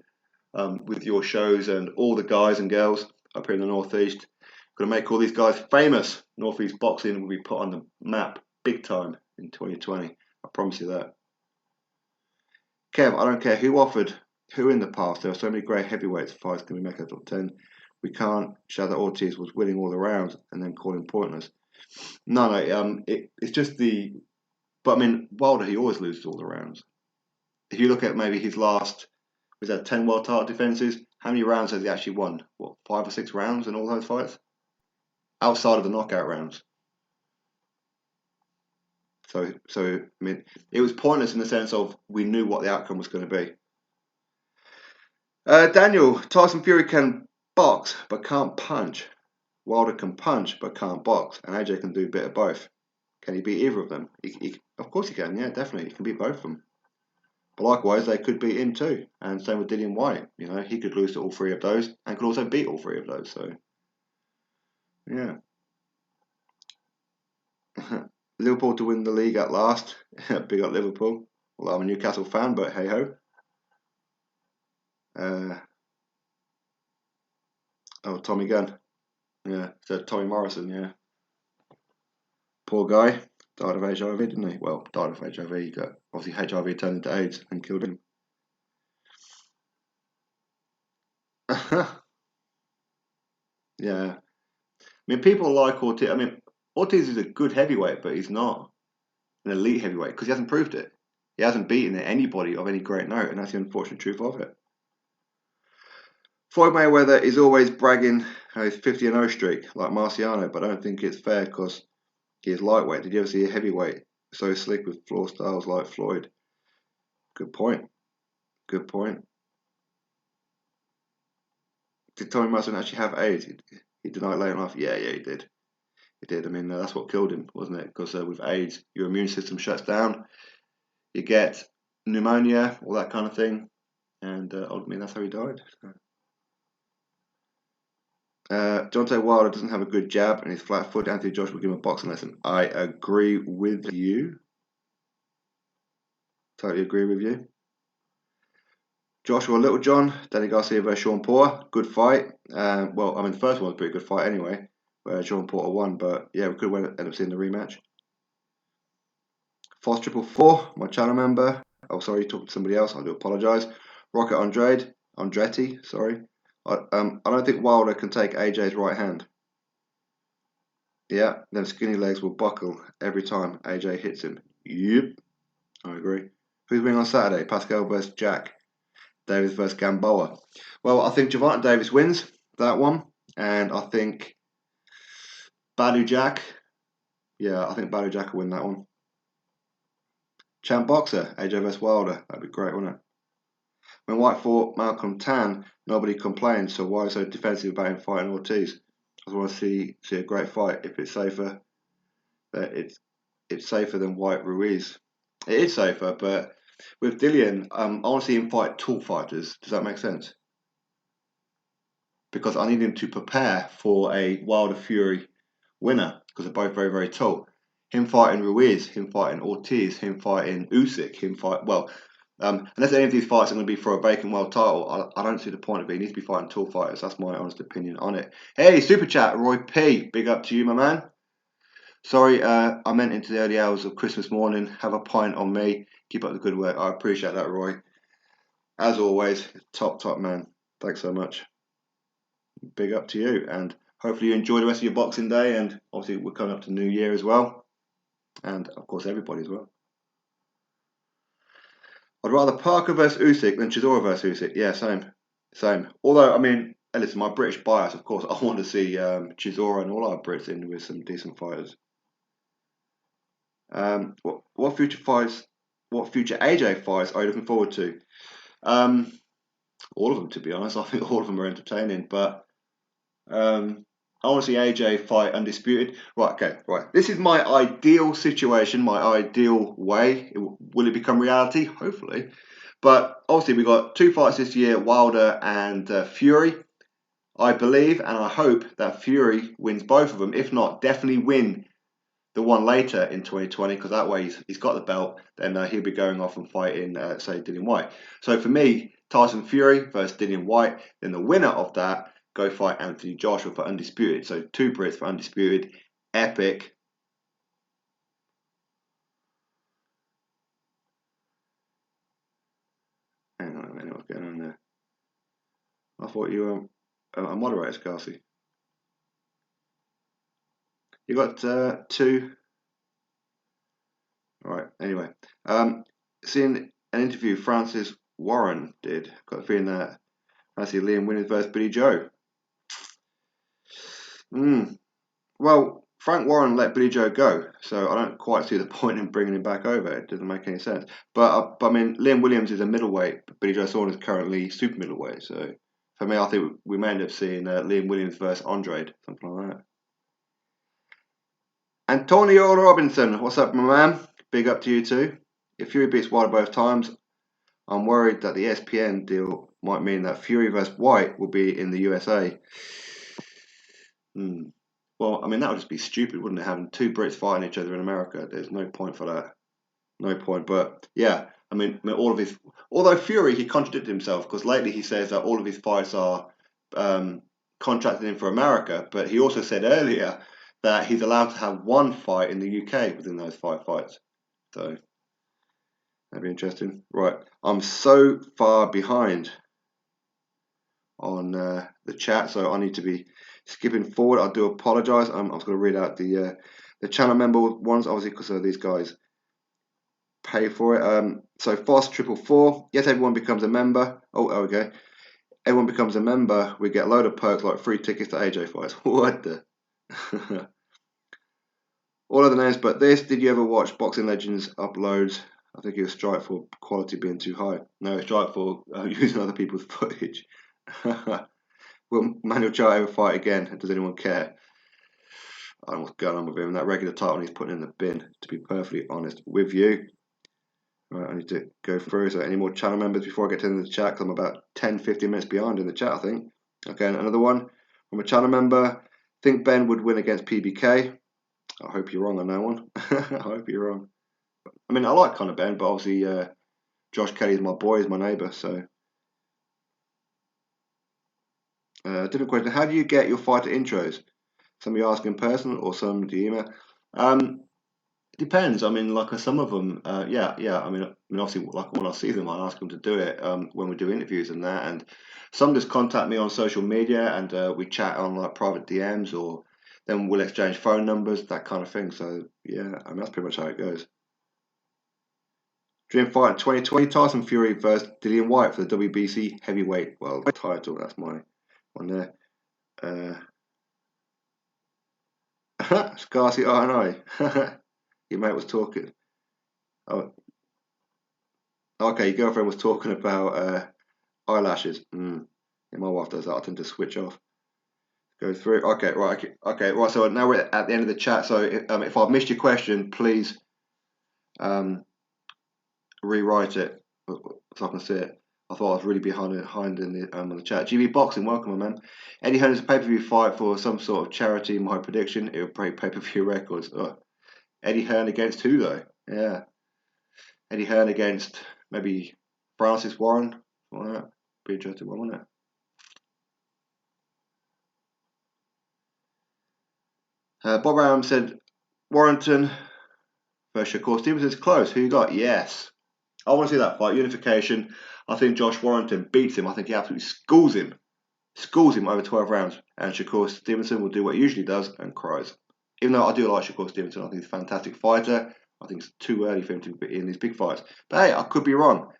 with your shows and all the guys and girls up here in the Northeast. Going to make all these guys famous. Northeast boxing will be put on the map big time in 2020. I promise you that. Kev, I don't care who offered who in the past. There are so many great heavyweights fights can we make a top 10. We can't show that Ortiz was winning all the rounds and then call him pointless. No, it's just the. But I mean, Wilder, he always loses all the rounds. If you look at maybe his last, was that 10 world title defenses? How many rounds has he actually won? What, 5 or 6 rounds in all those fights? Outside of the knockout rounds. So I mean, it was pointless in the sense of we knew what the outcome was going to be. Daniel, Tyson Fury can box but can't punch. Wilder can punch but can't box, and AJ can do a bit of both. Can he beat either of them? Of course he can. Yeah, definitely, he can beat both of them. But likewise, they could beat him too. And same with Dillian White. You know, he could lose to all 3 of those and could also beat all 3 of those. So, yeah. Liverpool to win the league at last. Big up Liverpool. Well, I'm a Newcastle fan, but hey ho. Tommy Gunn. Yeah, so Tommy Morrison. Yeah, poor guy. Died of HIV, didn't he? Well, died of HIV. He got obviously HIV turned into AIDS and killed him. Yeah, I mean, people like Ortiz. I mean, Ortiz is a good heavyweight, but he's not an elite heavyweight because he hasn't proved it. He hasn't beaten anybody of any great note, and that's the unfortunate truth of it. Floyd Mayweather is always bragging his 50-0 streak like Marciano, but I don't think it's fair because he is lightweight. Did you ever see a heavyweight so slick with floor styles like Floyd? Good point. Good point. Did Tommy Morrison actually have AIDS? He denied later in life. Yeah, he did. He did. I mean, that's what killed him, wasn't it? Because with AIDS, your immune system shuts down. You get pneumonia, all that kind of thing, and ultimately that's how he died. Deontay Wilder doesn't have a good jab and he's flat foot. Anthony Joshua will give him a boxing lesson. I agree with you. Totally agree with you. Joshua Littlejohn, Danny Garcia versus Sean Porter. Good fight. Well, I mean, the first one was a pretty good fight anyway, where Sean Porter won, but yeah, we could end up seeing the rematch. Foss 444, my channel member. Oh, sorry, you talked to somebody else. I do apologise. Rocket Andretti, sorry. I don't think Wilder can take AJ's right hand. Yeah, then skinny legs will buckle every time AJ hits him. Yep, I agree. Who's winning on Saturday? Pascal versus Jack. Davis versus Gamboa. Well, I think Gervonta Davis wins that one, and I think Badu Jack. Yeah, I think Badu Jack will win that one. Champ boxer, AJ vs Wilder. That'd be great, wouldn't it? When White fought Malcolm Tan, nobody complained. So why so defensive about him fighting Ortiz? I just want to see a great fight. If it's safer, it's safer than White Ruiz. It is safer, but with Dillian, I want to see him fight tall fighters. Does that make sense? Because I need him to prepare for a Wilder Fury winner because they're both very, very tall. Him fighting Ruiz, him fighting Ortiz, him fighting Usyk, unless any of these fights are going to be for a vacant world title, I don't see the point of it. He needs to be fighting tall fighters. That's my honest opinion on it. Hey, Super Chat, Roy P. Big up to you, my man. Sorry, I meant into the early hours of Christmas morning. Have a pint on me. Keep up the good work. I appreciate that, Roy. As always, top man. Thanks so much. Big up to you, and hopefully you enjoy the rest of your Boxing Day, and obviously we're coming up to New Year as well, and of course everybody as well. I'd rather Parker versus Usyk than Chisora versus Usyk. Yeah, same. Although, I mean, listen, my British bias, of course, I want to see Chisora and all our Brits in with some decent fighters. What future AJ fights are you looking forward to? All of them, to be honest. I think all of them are entertaining, but I want to see AJ fight undisputed. Right, okay, right. This is my ideal situation, my ideal way. Will it become reality? Hopefully. But obviously, we got 2 fights this year, Wilder and Fury. I believe and I hope that Fury wins both of them. If not, definitely win the one later in 2020, because that way he's got the belt. Then he'll be going off and fighting, say, Dillian White. So for me, Tyson Fury versus Dillian White. Then the winner of that go fight Anthony Joshua for undisputed. So 2 Brits for undisputed. Epic. Hang on a minute, what's going on there? I thought you were a moderator, Scarsy. You got 2. All right. Anyway, seeing an interview Francis Warren did. Got a feeling that fancy Liam Winners versus Billy Joe. Well, Frank Warren let Billy Joe go, so I don't quite see the point in bringing him back over. It doesn't make any sense. But I mean, Liam Williams is a middleweight. But Billy Joe Saunders is currently super middleweight. So for me, I think we may end up seeing Liam Williams versus Andrade, something like that. Antonio Robinson, what's up, my man? Big up to you too. If Fury beats Wilder both times, I'm worried that the ESPN deal might mean that Fury vs. White will be in the USA. Well, I mean, that would just be stupid, wouldn't it? Having 2 Brits fighting each other in America. There's no point for that. No point. But yeah, I mean all of his. Although Fury, he contradicted himself because lately he says that all of his fights are contracted in for America. But he also said earlier that he's allowed to have 1 fight in the UK within those 5 fights. So that'd be interesting. Right. I'm so far behind on the chat, so I need to be skipping forward. I do apologise. I was going to read out the channel member ones, obviously, because these guys pay for it. So Foss 444. Yes, everyone becomes a member. Oh, okay. Everyone becomes a member. We get a load of perks like free tickets to AJ fights. What the? All of the names, but this. Did you ever watch Boxing Legends uploads? I think it was strike for quality being too high. No, it's strike for using other people's footage. Will Manuel Charr ever fight again? Does anyone care? I don't know what's going on with him. That regular title he's putting in the bin, to be perfectly honest with you. Right, I need to go through. So any more channel members before I get to the end of the chat? Because I'm about 10-15 minutes behind in the chat, I think. Okay, another one from a channel member. Think Ben would win against PBK. I hope you're wrong on that one. I hope you're wrong. I mean, I like Conor Ben, but obviously Josh Kelly's my boy, he's my neighbour, so. Different question. How do you get your fighter intros? Some you ask in person or some do you email? It depends. I mean, like some of them, yeah. I mean, obviously, like when I see them, I ask them to do it when we do interviews and that. And some just contact me on social media and we chat on like private DMs, or then we'll exchange phone numbers, that kind of thing. So yeah, I mean that's pretty much how it goes. Dream fight 2020: Tyson Fury versus Dillian White for the WBC heavyweight world title. That's my one there. Scarsy, oh no. Your mate was talking. Oh, okay. Your girlfriend was talking about eyelashes. Yeah, my wife does that. I tend to switch off. Go through. Okay, right. Okay, right. So now we're at the end of the chat. So if I've missed your question, please rewrite it so I can see it. I thought I was really behind in the on the chat. GB Boxing, welcome, man. Eddie Hearn is a pay-per-view fight for some sort of charity. My prediction: it will break pay-per-view records. Eddie Hearn against who though? Yeah, Eddie Hearn against maybe Francis Warren. Well, that be interesting one, wouldn't it? Bob Ram said Warrington versus Shakur Stevenson's close. Who you got? Yes. I want to see that fight. Unification. I think Josh Warrington beats him. I think he absolutely schools him. Schools him over 12 rounds. And Shakur Stevenson will do what he usually does and cries. Even though I do like Shakur Stevenson, I think he's a fantastic fighter. I think it's too early for him to be in these big fights. But hey, I could be wrong.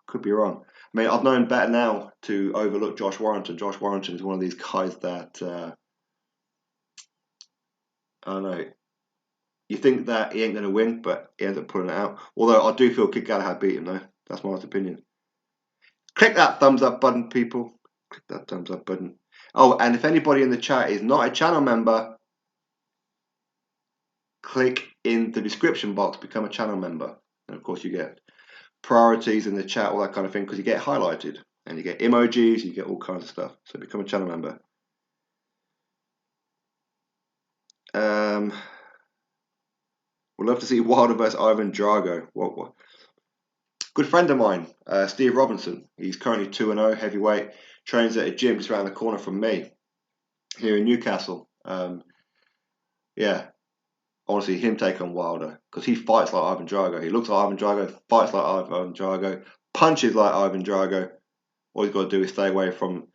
Could be wrong. I mean, I've known better now to overlook Josh Warrington. Josh Warrington is one of these guys that, I don't know, you think that he ain't going to win, but he ends up pulling it out. Although I do feel Kid Galahad beat him, though. That's my honest opinion. Click that thumbs up button, people. Click that thumbs up button. Oh, and if anybody in the chat is not a channel member, click in the description box, become a channel member. And of course you get priorities in the chat, all that kind of thing, because you get highlighted and you get emojis, you get all kinds of stuff. So become a channel member. We'd love to see Wilder versus Ivan Drago. What? Good friend of mine, Steve Robinson. He's currently 2-0 heavyweight. Trains at a gym just around the corner from me here in Newcastle. Yeah, I want to see him take on Wilder because he fights like Ivan Drago. He looks like Ivan Drago, fights like Ivan Drago, punches like Ivan Drago. All he's got to do is stay away from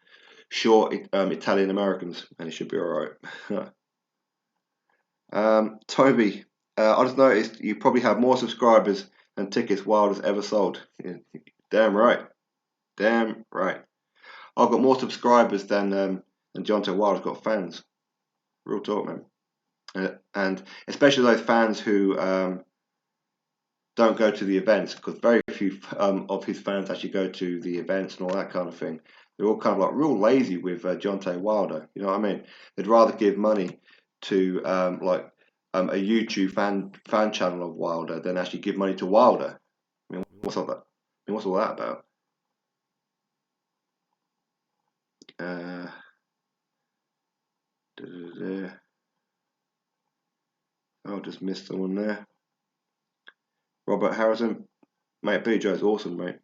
short Italian Americans, and he should be all right. Toby, I just noticed you probably have more subscribers than tickets Wilder's ever sold. Yeah, damn right. Damn right. I've got more subscribers than Deontay Wilder's got fans. Real talk, man. And especially those fans who don't go to the events, because very few of his fans actually go to the events and all that kind of thing. They're all kind of like real lazy with Deontay Wilder. You know what I mean? They'd rather give money to a YouTube fan channel of Wilder than actually give money to Wilder. I mean, what's all that? I mean, what's all that about? Oh, just missed someone there. Robert Harrison, mate. Billy Joe's awesome, mate.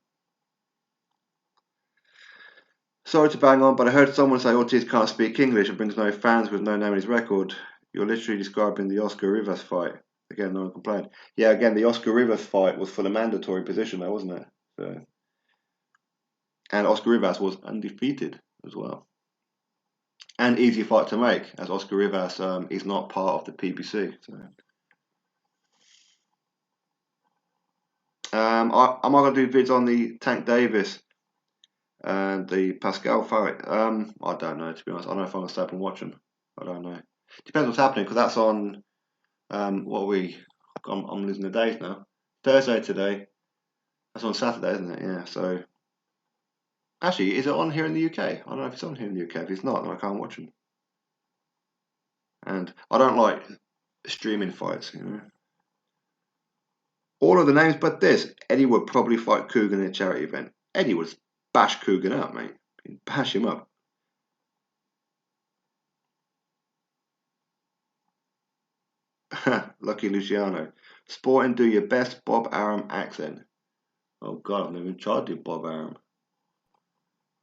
Sorry to bang on, but I heard someone say Ortiz can't speak English and brings no fans with no name in his record. You're literally describing the Oscar Rivas fight. Again, no one complained. Yeah, again, the Oscar Rivas fight was for the mandatory position, though, wasn't it? So, and Oscar Rivas was undefeated as well. And easy fight to make, as Oscar Rivas is not part of the PBC. So. I'm not going to do vids on the Tank Davis and the Pascal fight. I don't know, to be honest. I don't know if I'm going to stay up and watch them. I don't know. Depends what's happening, because that's on, I'm losing the days now. Thursday today. That's on Saturday, isn't it? Yeah, so. Actually, is it on here in the UK? I don't know if it's on here in the UK. If it's not, then I can't watch them. And I don't like streaming fights, you know. All of the names but this. Eddie would probably fight Coogan in a charity event. Eddie would bash Coogan up, mate. He'd bash him up. Lucky Luciano. Sport and do your best Bob Arum accent. Oh God, I've never even tried to do Bob Arum.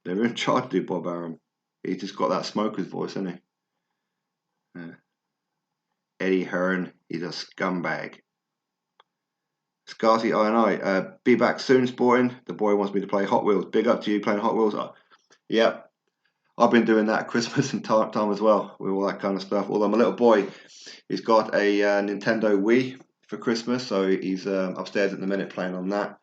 Never even tried to do Bob Arum. He's just got that smoker's voice, hasn't he? Yeah. Eddie Hearn, he's a scumbag. Scarcy I be back soon, sporting. The boy wants me to play Hot Wheels. Big up to you playing Hot Wheels. Yeah, I've been doing that at Christmas and time as well, with all that kind of stuff. Although my little boy, he's got a Nintendo Wii for Christmas, so he's upstairs at the minute playing on that,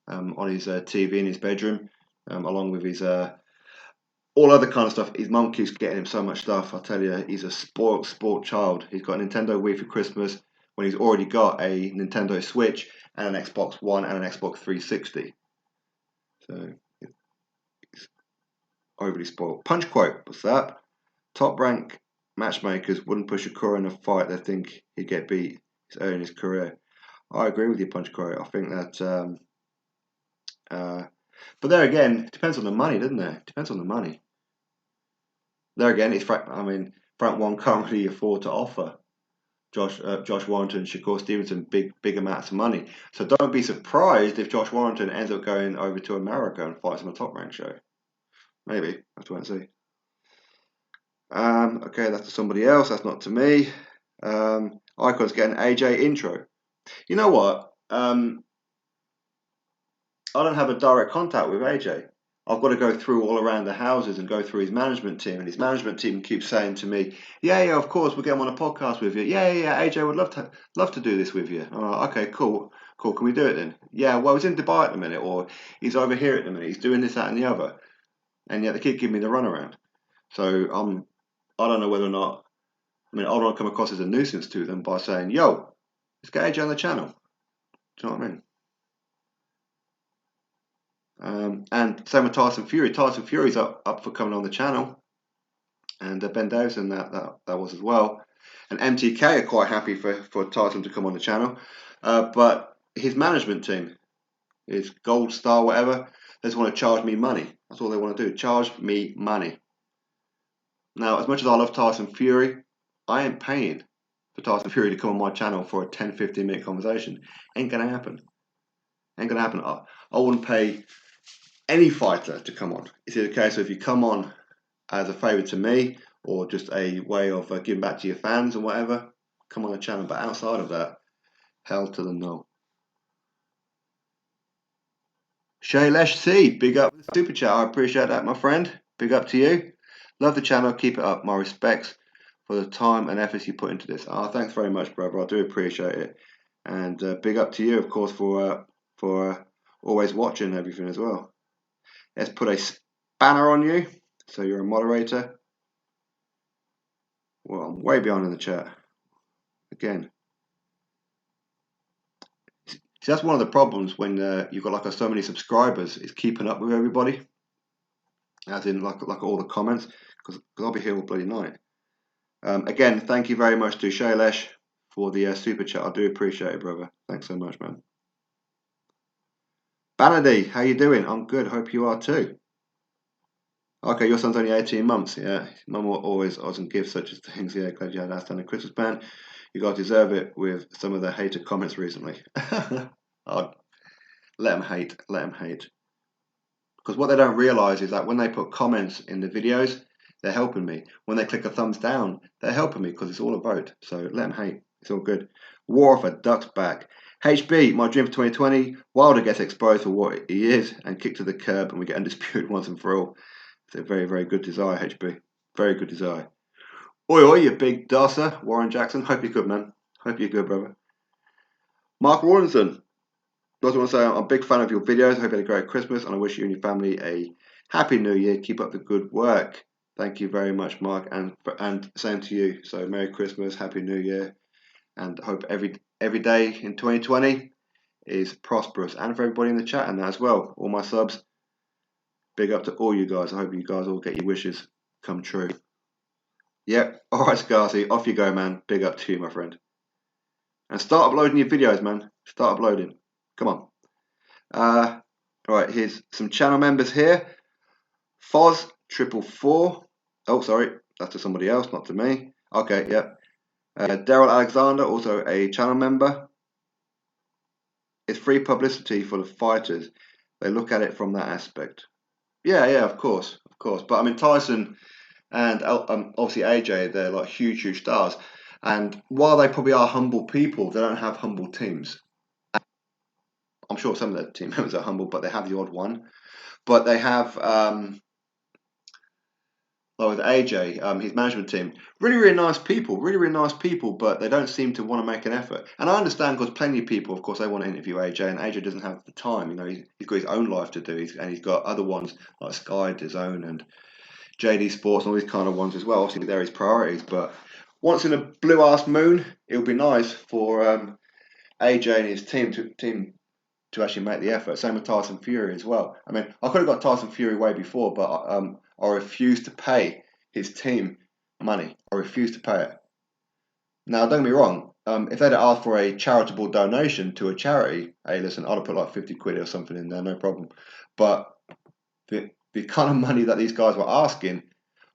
on his TV in his bedroom, along with his all other kind of stuff. His mum keeps getting him so much stuff. I tell you, he's a sport child. He's got a Nintendo Wii for Christmas when he's already got a Nintendo Switch and an Xbox One and an Xbox 360. So he's overly spoiled. Punch quote, what's that? Top rank matchmakers wouldn't push a Corey in a fight. They think he'd get beat. He's earning his career. I agree with you, Punch quote. I think that, but there again, it depends on the money, doesn't it? It depends on the money. There again, Frank One can't really afford to offer Josh Warrington and Shakur Stevenson big amounts of money. So don't be surprised if Josh Warrington ends up going over to America and fights on a top rank show. Maybe. Have to wait and see. Okay, that's to somebody else. That's not to me. Icon's getting AJ intro. You know what? I don't have a direct contact with AJ. I've got to go through all around the houses and go through his management team, and his management team keeps saying to me, "Yeah, of course, we'll get him on a podcast with you. Yeah, AJ would love to do this with you." I'm like, okay, cool. Can we do it then? Yeah, well, he's in Dubai at the minute, or he's over here at the minute. He's doing this, that, and the other, and yet they keep giving me the runaround. So I don't know whether or not. I mean, I don't want to come across as a nuisance to them by saying, "Yo, let's get AJ on the channel." Do you know what I mean? And same with Tyson Fury. Tyson Fury's up for coming on the channel, and Ben Davison that was as well. And MTK are quite happy for Tyson to come on the channel, but his management team, his Gold Star, whatever, they just want to charge me money. That's all they want to do. Charge me money. Now, as much as I love Tyson Fury, I ain't paying for Tyson Fury to come on my channel for a 10-15 minute conversation. Ain't gonna happen. Ain't gonna happen. I wouldn't pay any fighter to come on. It's either a case of if you come on as a favour to me or just a way of giving back to your fans or whatever, come on the channel. But outside of that, hell to the no. Shailesh C, big up the super chat. I appreciate that, my friend. Big up to you. Love the channel. Keep it up. My respects for the time and efforts you put into this. Thanks very much, brother. I do appreciate it. And big up to you, of course, for always watching everything as well. Let's put a spanner on you. So you're a moderator. Well, I'm way behind in the chat. Again. See, that's one of the problems when you've got like so many subscribers, is keeping up with everybody. As in like all the comments. Because I'll be here all bloody night. Again, thank you very much to Shailesh for the super chat. I do appreciate it, brother. Thanks so much, man. Banady, how you doing? I'm good. Hope you are too. Okay, your son's only 18 months. Yeah, Mum always and gives such as things. Yeah, glad you had an outstanding Christmas plan. You guys deserve it with some of the hated comments recently. Oh, let them hate. Let them hate. Because what they don't realise is that when they put comments in the videos, they're helping me. When they click a thumbs down, they're helping me because it's all a vote. So let them hate. It's all good. War for Ducks back. HB, my dream for 2020. Wilder gets exposed for what he is and kicked to the curb, and we get undisputed once and for all. It's a very, very good desire, HB. Very good desire. Oi, oi, you big dosser, Warren Jackson. Hope you're good, man. Hope you're good, brother. Mark Rawlinson. I just want to say I'm a big fan of your videos. I hope you had a great Christmas, and I wish you and your family a happy New Year. Keep up the good work. Thank you very much, Mark, and same to you. So Merry Christmas, Happy New Year, and hope every day in 2020 is prosperous, and for everybody in the chat and that as well. All my subs, big up to all you guys. I hope you guys all get your wishes come true. Yep. All right, Scarsy, off you go, man. Big up to you, my friend. And start uploading your videos, man. Start uploading. Come on. Right, here's some channel members here. Foz444. Oh, sorry, that's to somebody else, not to me. Okay, yeah. Daryl Alexander, also a channel member. It's free publicity for the fighters. They look at it from that aspect. Yeah, of course. But I mean, Tyson and obviously AJ, they're like huge stars. And while they probably are humble people, they don't have humble teams. I'm sure some of their team members are humble, but they have the odd one. But they have, like with AJ, his management team, really nice people, really nice people, but they don't seem to want to make an effort. And I understand because plenty of people, of course, they want to interview AJ, and AJ doesn't have the time. You know, he's got his own life to do, and he's got other ones like Sky, DAZN, and JD Sports, and all these kind of ones as well. Obviously, they're his priorities, but once in a blue ass moon, it would be nice for AJ and his team to actually make the effort. Same with Tyson Fury as well. I mean, I could have got Tyson Fury way before, but I refused to pay his team money. I refused to pay it. Now, don't get me wrong. If they'd asked for a charitable donation to a charity, hey, listen, I'd have put like 50 quid or something in there, no problem. But the kind of money that these guys were asking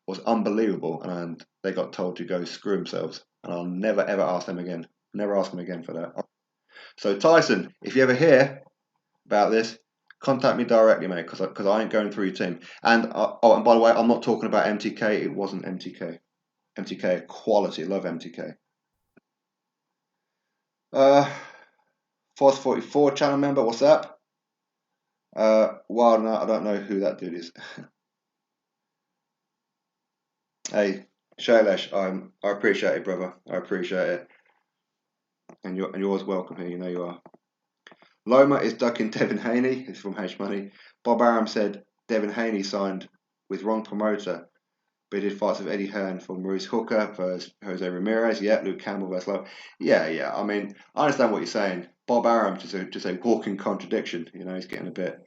was unbelievable, and they got told to go screw themselves. And I'll never ever ask them again. Never ask them again for that. So Tyson, if you ever hear about this, contact me directly, mate, because I ain't going through your team. And and by the way, I'm not talking about MTK. It wasn't MTK. MTK quality. Love MTK. Force 44 channel member. What's up? Well, no, I don't know who that dude is. Hey, Shailesh, I appreciate it, brother. I appreciate it. And you're always welcome here. You know you are. Loma is ducking Devin Haney. It's from H Money. Bob Arum said Devin Haney signed with wrong promoter, but he did fights with Eddie Hearn for Maurice Hooker versus Jose Ramirez. Yeah, Luke Campbell versus Lowe. Yeah. I mean, I understand what you're saying. Bob Arum just a walking contradiction. You know, he's getting a bit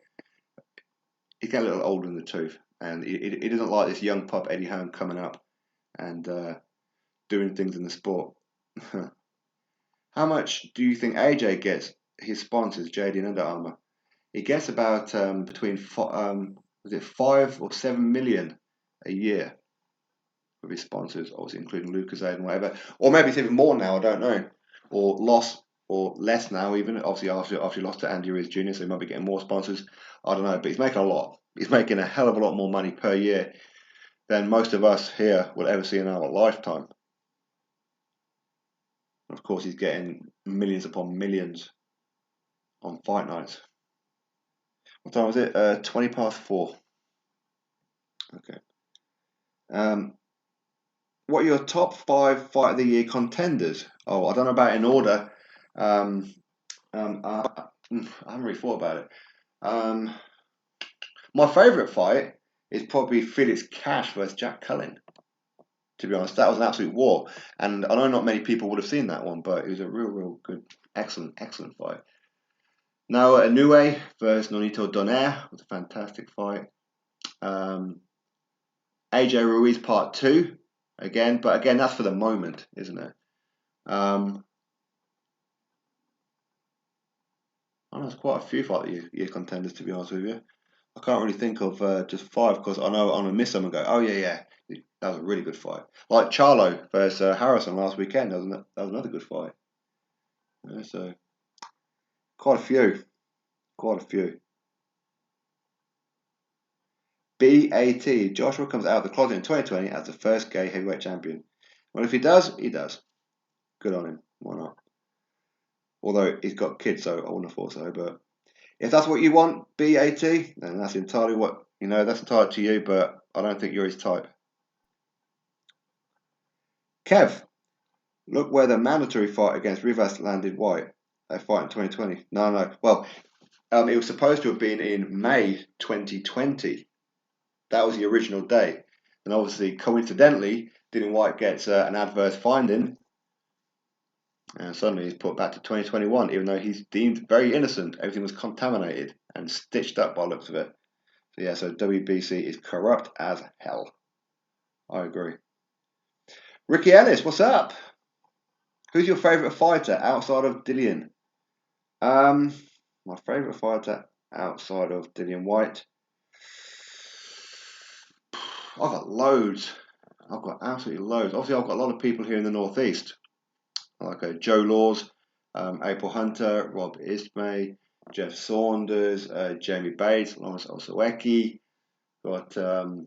he's getting a little older in the tooth, and he doesn't like this young pup Eddie Hearn coming up and doing things in the sport. How much do you think AJ gets his sponsors, JD and Under Armour? He gets about between was it 5 or 7 million a year with his sponsors, obviously including Lucozade and whatever, or maybe it's even more now. I don't know, or less now even. Obviously after he lost to Andy Ruiz Jr., so he might be getting more sponsors. I don't know, but he's making a lot. He's making a hell of a lot more money per year than most of us here will ever see in our lifetime. Of course, he's getting millions upon millions on fight nights. What time was it? 4:20. Okay. What are your top 5 fight of the year contenders? Oh, I don't know about in order. I haven't really thought about it. My favourite fight is probably Felix Cash versus Jack Cullen. To be honest, that was an absolute war, and I know not many people would have seen that one, but it was a real good, excellent fight. Now, Inoue versus Nonito Donaire was a fantastic fight. AJ Ruiz Part 2 again, but again that's for the moment, isn't it? I know there's quite a few fight of the year contenders, to be honest with you. I can't really think of just 5 because I know I'm gonna miss some and go, oh yeah, that was a really good fight. Like Charlo versus Harrison last weekend, that was another good fight. Yeah, so quite a few. BAT, Joshua comes out of the closet in 2020 as the first gay heavyweight champion. Well, if he does, he does. Good on him. Why not? Although he's got kids, so I wouldn't have thought so. But if that's what you want, BAT, then that's entirely that's entirely to you. But I don't think you're his type. Kev, look where the mandatory fight against Rivas landed White. They fight in 2020. No. Well, it was supposed to have been in May 2020. That was the original date. And obviously, coincidentally, Dylan White gets an adverse finding. And suddenly he's put back to 2021, even though he's deemed very innocent. Everything was contaminated and stitched up by the looks of it. So yeah, so WBC is corrupt as hell. I agree. Ricky Ellis, what's up? Who's your favourite fighter outside of Dillian? My favourite fighter outside of Dillian White. I've got loads. I've got absolutely loads. Obviously, I've got a lot of people here in the Northeast, like Joe Laws, April Hunter, Rob Ismay, Jeff Saunders, Jamie Bates, Lawrence Osawecki. Got over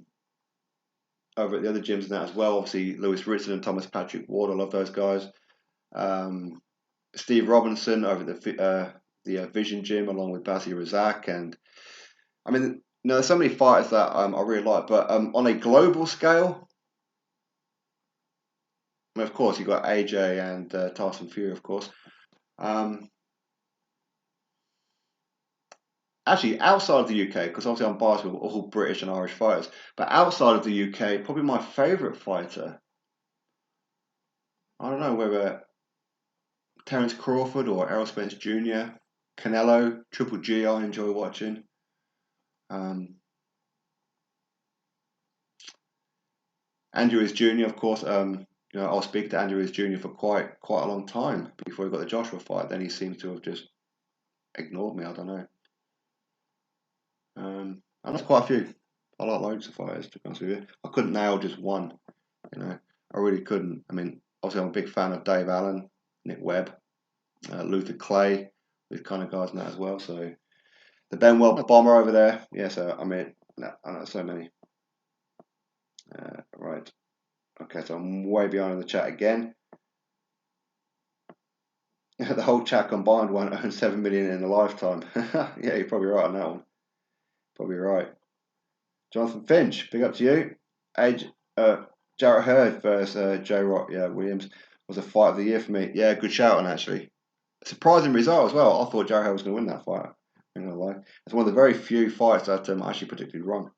at the other gyms and that as well. Obviously, Lewis Ritson and Thomas Patrick Ward. I love those guys. Steve Robinson over at the Vision Gym, along with Basie Razak, and I mean, there's so many fighters that I really like. But on a global scale, I mean, of course, you've got AJ and Tyson Fury, of course. Actually, outside of the UK, because obviously I'm biased with all British and Irish fighters, but outside of the UK, probably my favourite fighter, I don't know whether Terence Crawford or Errol Spence Jr., Canelo, Triple G, I enjoy watching. Andrew Ruiz Jr., of course. I'll speak to Andrew Ruiz Jr. for quite a long time before he got the Joshua fight. Then he seems to have just ignored me. I don't know. And that's quite a few. I like loads of fighters, to be honest with you. I couldn't nail just one. I really couldn't. I mean, obviously, I'm a big fan of Dave Allen, Nick Webb, Luther Clay, these kind of guys and that as well. So the Benwell bomber over there. Yeah, so I mean, I know so many. Right. Okay, so I'm way behind in the chat again. The whole chat combined won't earn 7 million in a lifetime. Yeah, you're probably right on that one. Probably right. Jonathan Finch, big up to you. Jarrett Hurd versus J. Rock, Williams was a fight of the year for me. Yeah, good shout on actually. Surprising result as well. I thought Jarrett Hurd was going to win that fight. I'm not gonna lie. It's one of the very few fights that I actually predicted wrong.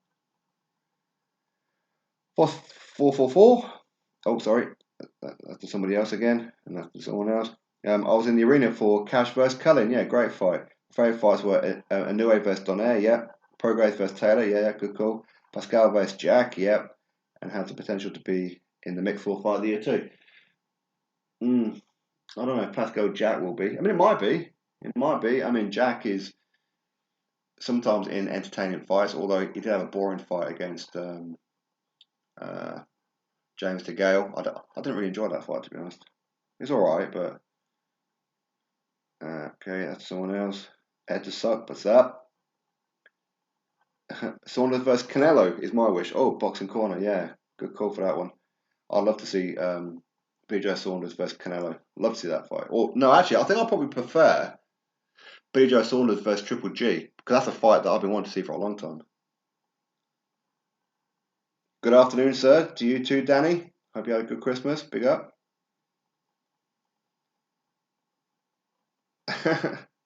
444. Oh, sorry. That's to somebody else again, and that's to someone else. I was in the arena for Cash versus Cullen. Yeah, great fight. Favorite fights were Inoue versus Donaire. Yeah, Prograis versus Taylor, yeah, good call. Pascal versus Jack, yep. And has the potential to be in the mix for fight of the year too. I don't know if Pascal Jack will be. I mean, it might be. It might be. I mean, Jack is sometimes in entertaining fights, although he did have a boring fight against James DeGale. I didn't really enjoy that fight, to be honest. It's all right, but okay, that's someone else. Ed to suck. What's up? Saunders versus Canelo is my wish. Oh, boxing corner, yeah, good call for that one. I'd love to see BJ Saunders versus Canelo. Love to see that fight. Or no, actually, I think I'll probably prefer BJ Saunders versus Triple G because that's a fight that I've been wanting to see for a long time. Good afternoon, sir. To you too, Danny. Hope you had a good Christmas. Big up.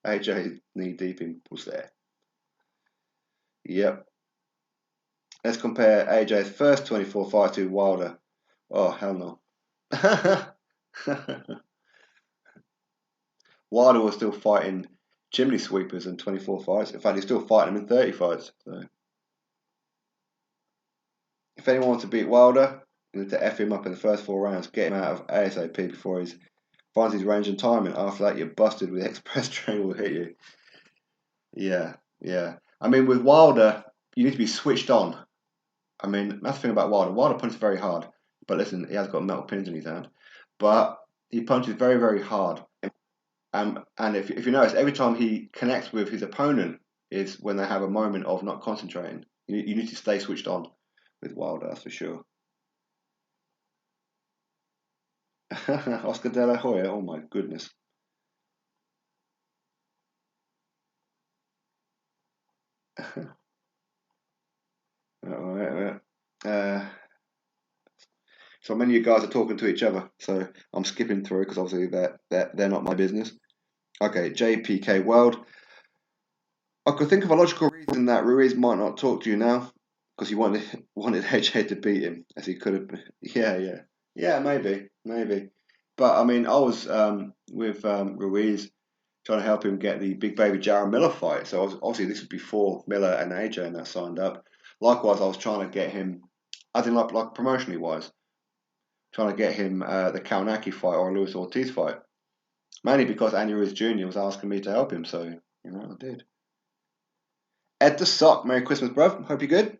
AJ knee deep in was there. Yep. Let's compare AJ's first 24 fights to Wilder. Oh, hell no. Wilder was still fighting chimney sweepers in 24 fights. In fact, he's still fighting them in 30 fights. So, if anyone wants to beat Wilder, you need to F him up in the first 4 rounds, get him out of ASAP before he finds his range and timing. After that, you're busted with the express train will hit you. Yeah, yeah. I mean, with Wilder, you need to be switched on. I mean, that's the thing about Wilder. Wilder punches very hard, but listen, he has got metal pins in his hand. But he punches very, very hard. And if you notice, every time he connects with his opponent is when they have a moment of not concentrating. You need to stay switched on with Wilder, that's for sure. Oscar De La Hoya, oh my goodness. So many of you guys are talking to each other, so I'm skipping through because obviously they're not my business. Okay, JPK World. I could think of a logical reason that Ruiz might not talk to you now because he wanted AJ to beat him as he could have. Yeah, maybe. But I mean, I was with Ruiz trying to help him get the big baby Jaron Miller fight. So obviously this was before Miller and AJ and that signed up. Likewise, I was trying to get him, as in like promotionally wise, trying to get him the Kaunaki fight or a Luis Ortiz fight. Mainly because Andy Ruiz Jr. was asking me to help him, so I did. Ed the Sock, Merry Christmas, bruv. Hope you're good.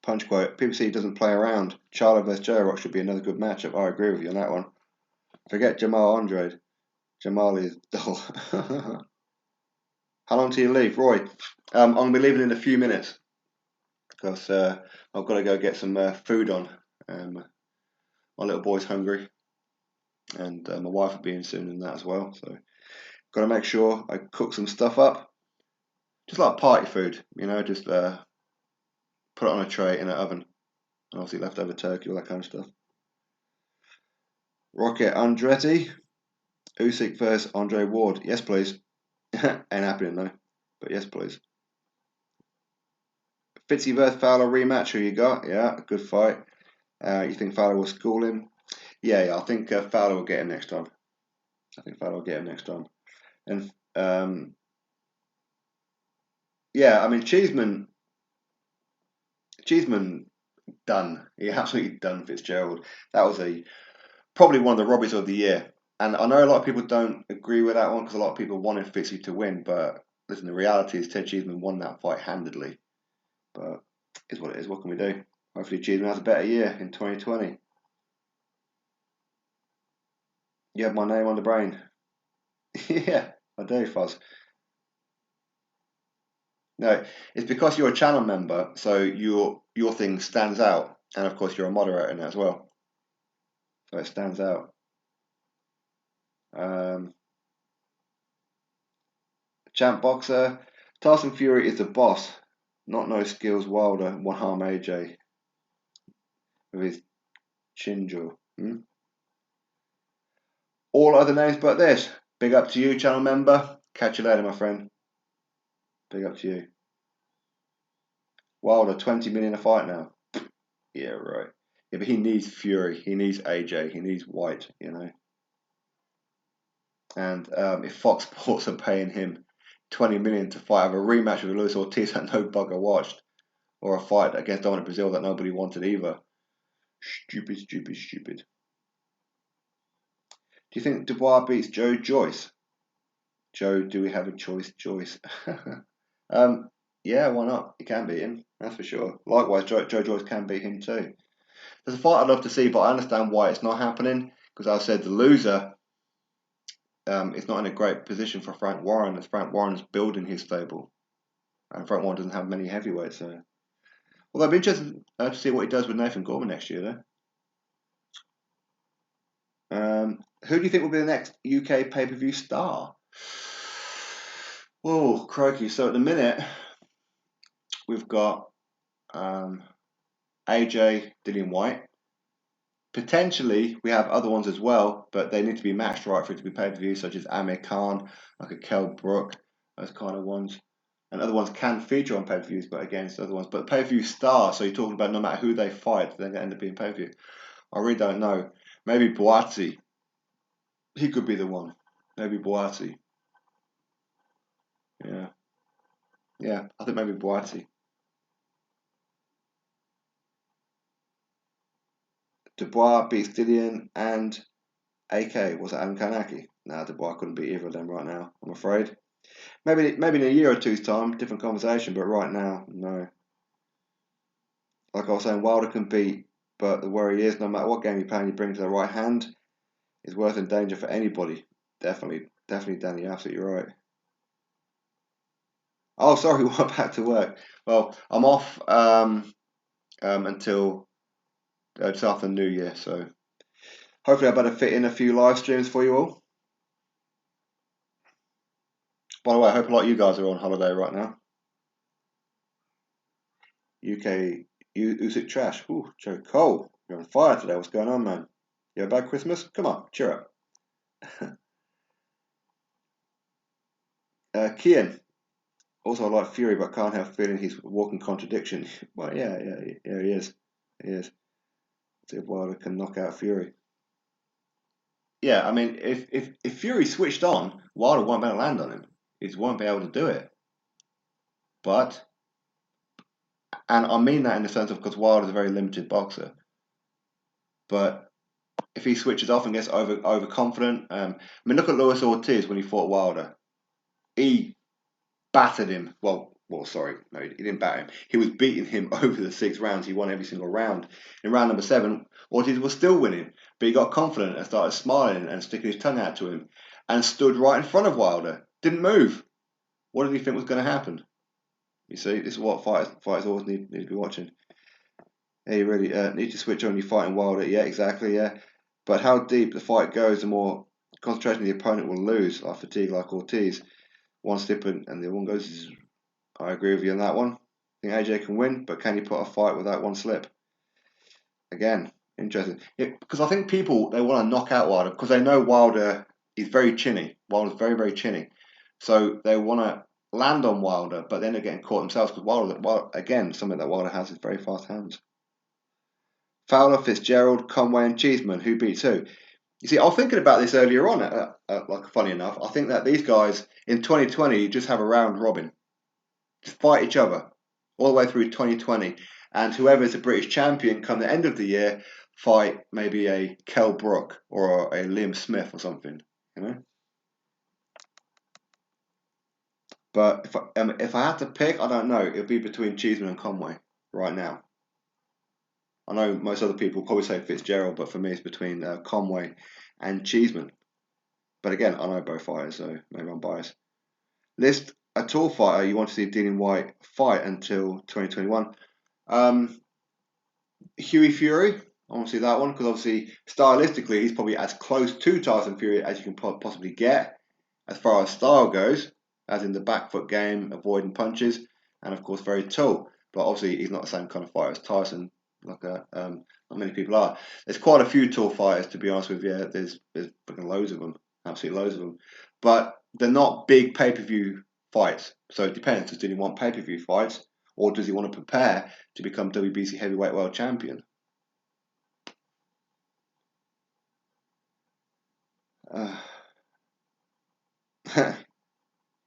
Punch quote, PPC doesn't play around. Charlo vs. J Rock should be another good matchup. I agree with you on that one. Forget Jamal Andrade. Jamal is dull. How long till you leave, Roy? I'm going to be leaving in a few minutes because I've got to go get some food on. My little boy's hungry and my wife will be in soon and that as well. So got to make sure I cook some stuff up. Just like party food, just put it on a tray in an oven. And obviously leftover turkey, all that kind of stuff. Rocket Andretti. Usyk versus Andre Ward. Yes, please. Ain't happening though, but yes, please. Fitzy versus Fowler rematch. Who you got? Yeah, good fight. You think Fowler will school him? Yeah. I think Fowler will get him next time. And yeah, I mean Cheeseman done. He absolutely done Fitzgerald. That was probably one of the robberies of the year. And I know a lot of people don't agree with that one because a lot of people wanted Fitzy to win. But listen, the reality is Ted Cheeseman won that fight handedly. But it's what it is. What can we do? Hopefully Cheeseman has a better year in 2020. You have my name on the brain. Yeah, I do, Fuzz. No, it's because you're a channel member, so your thing stands out. And of course you're a moderator in it as well. So it stands out. Champ Boxer. Tyson Fury is the boss. Not no skills Wilder. One harm AJ. With his Chinjo. All other names but this. Big up to you, channel member. Catch you later, my friend. Big up to you. Wilder, 20 million a fight now. Yeah, right. Yeah, but he needs Fury. He needs AJ. He needs White, And if Fox Sports are paying him 20 million to fight, have a rematch with Luis Ortiz that no bugger watched, or a fight against Dominic Brazil that nobody wanted either. Stupid, stupid, stupid. Do you think Dubois beats Joe Joyce? Joe, do we have a choice? Joyce. Yeah, why not? He can beat him, that's for sure. Likewise, Joe Joyce can beat him too. There's a fight I'd love to see, but I understand why it's not happening. Because I said the loser is not in a great position for Frank Warren, as Frank Warren's building his stable. And Frank Warren doesn't have many heavyweights, so. Well, I'd be interested to see what he does with Nathan Gorman next year, though. Who do you think will be the next UK pay-per-view star? Whoa, crikey. So at the minute, we've got AJ, Dillian White. Potentially, we have other ones as well, but they need to be matched right for it to be pay-per-view, such as Amir Khan, like a Kell Brook, those kind of ones. And other ones can feature on pay-per-views, but against other ones. But pay-per-view star, so you're talking about no matter who they fight, they're going to end up being pay-per-view. I really don't know. Maybe Boati. He could be the one. Maybe Boati. Yeah. Yeah, I think maybe Boati. Dubois beats Dillian and AK. Was it Adam Kanaki? Nah, Dubois couldn't beat either of them right now, I'm afraid. Maybe in a year or two's time, different conversation, but right now, no. Like I was saying, Wilder can beat, but the worry is no matter what game you play and you bring to the right hand, is worth in danger for anybody. Definitely, Danny, you're absolutely right. Oh, sorry, we're back to work. Well, I'm off until just after New Year, so hopefully I better fit in a few live streams for you all. By the way, I hope a lot of you guys are on holiday right now. UK Usyk trash. Ooh, Joe Cole, you're on fire today. What's going on, man? You have a bad Christmas? Come on, cheer up. Kian. Also, I like Fury, but can't help feeling he's a walking contradiction. Well, yeah, he is. He is. See if Wilder can knock out Fury. Yeah, I mean, if Fury switched on, Wilder won't be able to land on him. He won't be able to do it. But, and I mean that in the sense of because Wilder's a very limited boxer. But if he switches off and gets overconfident, I mean, look at Luis Ortiz when he fought Wilder. He battered him. Sorry, no, he didn't batter him. He was beating him over the 6 rounds. He won every single round. In round number 7, Ortiz was still winning, but he got confident and started smiling and sticking his tongue out to him, and stood right in front of Wilder. Didn't move. What did he think was going to happen? You see, this is what fighters always need to be watching. Yeah, you really need to switch on your fighting Wilder. Yeah, exactly. Yeah, but how deep the fight goes, the more concentration the opponent will lose. Like fatigue, like Ortiz. One slip and the other one goes. I agree with you on that one. I think AJ can win, but can you put a fight without one slip? Again, interesting. Because I think people, they want to knock out Wilder because they know Wilder is very chinny. Wilder's very, very chinny. So they want to land on Wilder, but then they're getting caught themselves because Wilder, again, something that Wilder has is very fast hands. Fowler, Fitzgerald, Conway, and Cheeseman. Who beats who? You see, I was thinking about this earlier on. Like, funny enough, I think that these guys in 2020 just have a round robin, just fight each other all the way through 2020, and whoever is the British champion come the end of the year, fight maybe a Kell Brook or a Liam Smith or something, you know. But if I had to pick, I don't know. It'd be between Cheeseman and Conway right now. I know most other people probably say Fitzgerald, but for me it's between Conway and Cheeseman. But again, I know both fighters, so maybe I'm biased. List a tall fighter you want to see Dillian White fight until 2021. Hughie Fury, I want to see that one because obviously stylistically he's probably as close to Tyson Fury as you can possibly get as far as style goes, as in the back foot game, avoiding punches, and of course very tall. But obviously he's not the same kind of fighter as Tyson. Like not many people are. There's quite a few tall fighters, to be honest with you. There's loads of them, absolutely loads of them. But they're not big pay-per-view fights. So it depends. Does he want pay-per-view fights, or does he want to prepare to become WBC heavyweight world champion?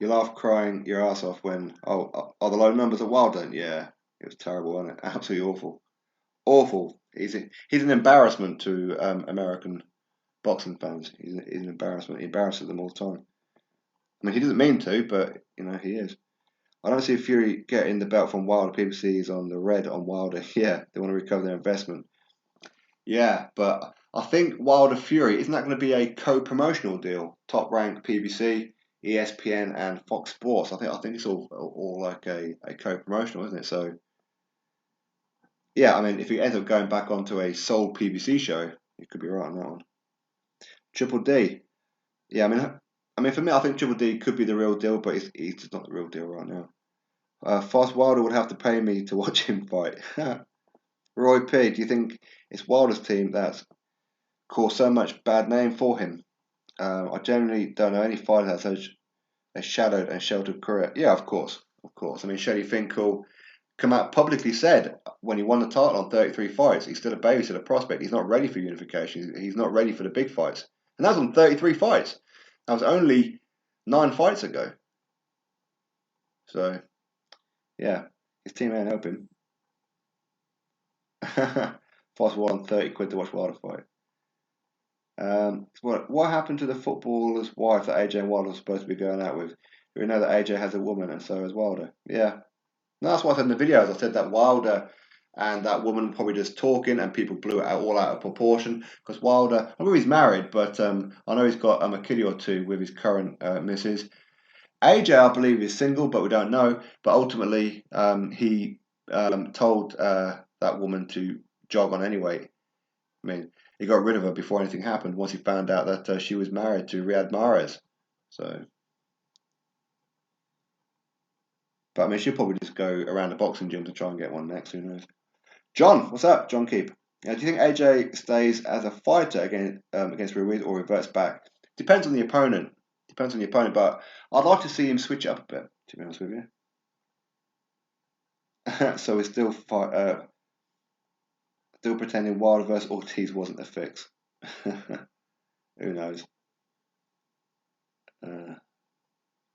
You laugh crying your ass off when the low numbers at Wilder. Yeah, it was terrible, wasn't it? Absolutely awful, awful. He's an embarrassment to American boxing fans. He's an embarrassment. He embarrasses them all the time. I mean, he doesn't mean to, but he is. I don't see Fury getting the belt from Wilder. People see he's on the red on Wilder. Yeah, they want to recover their investment. Yeah, but I think Wilder Fury, isn't that going to be a co-promotional deal? Top Rank, PBC, ESPN, and Fox Sports. I think it's all like a co-promotional, isn't it? So yeah, I mean, if he ends up going back onto a sole PBC show, you could be right on that one. Triple D. Yeah, I mean, for me, I think Triple D could be the real deal, but he's just not the real deal right now. Fast Wilder would have to pay me to watch him fight. Roy P, do you think it's Wilder's team that's caused so much bad name for him? I generally don't know any fighter that's such a shadowed and sheltered career. Yeah, of course, of course. I mean, Shelley Finkel come out publicly said when he won the title on 33 fights, he's still a baby, still a prospect. He's not ready for unification. He's not ready for the big fights. And that was on 33 fights. That was only 9 fights ago. So, yeah, his team ain't helping. Fast won 30 quid to watch Wilder fight. What happened to the footballer's wife that AJ and Wilder was supposed to be going out with? We know that AJ has a woman and so has Wilder. Yeah. No, that's what I said in the videos. I said that Wilder and that woman were probably just talking and people blew it all out of proportion. Because Wilder, I know he's married, but I know he's got a kid or two with his current missus. AJ, I believe, is single, but we don't know. But ultimately, he told that woman to jog on anyway. I mean, he got rid of her before anything happened once he found out that she was married to Riyad Mahrez. So, but I mean, she'll probably just go around the boxing gym to try and get one next. Who knows? John, what's up? John Keep. Do you think AJ stays as a fighter against Ruiz or reverts back? Depends on the opponent. Depends on the opponent, but I'd like to see him switch it up a bit, to be honest with you. So he's still still pretending Wilder versus Ortiz wasn't a fix. Who knows?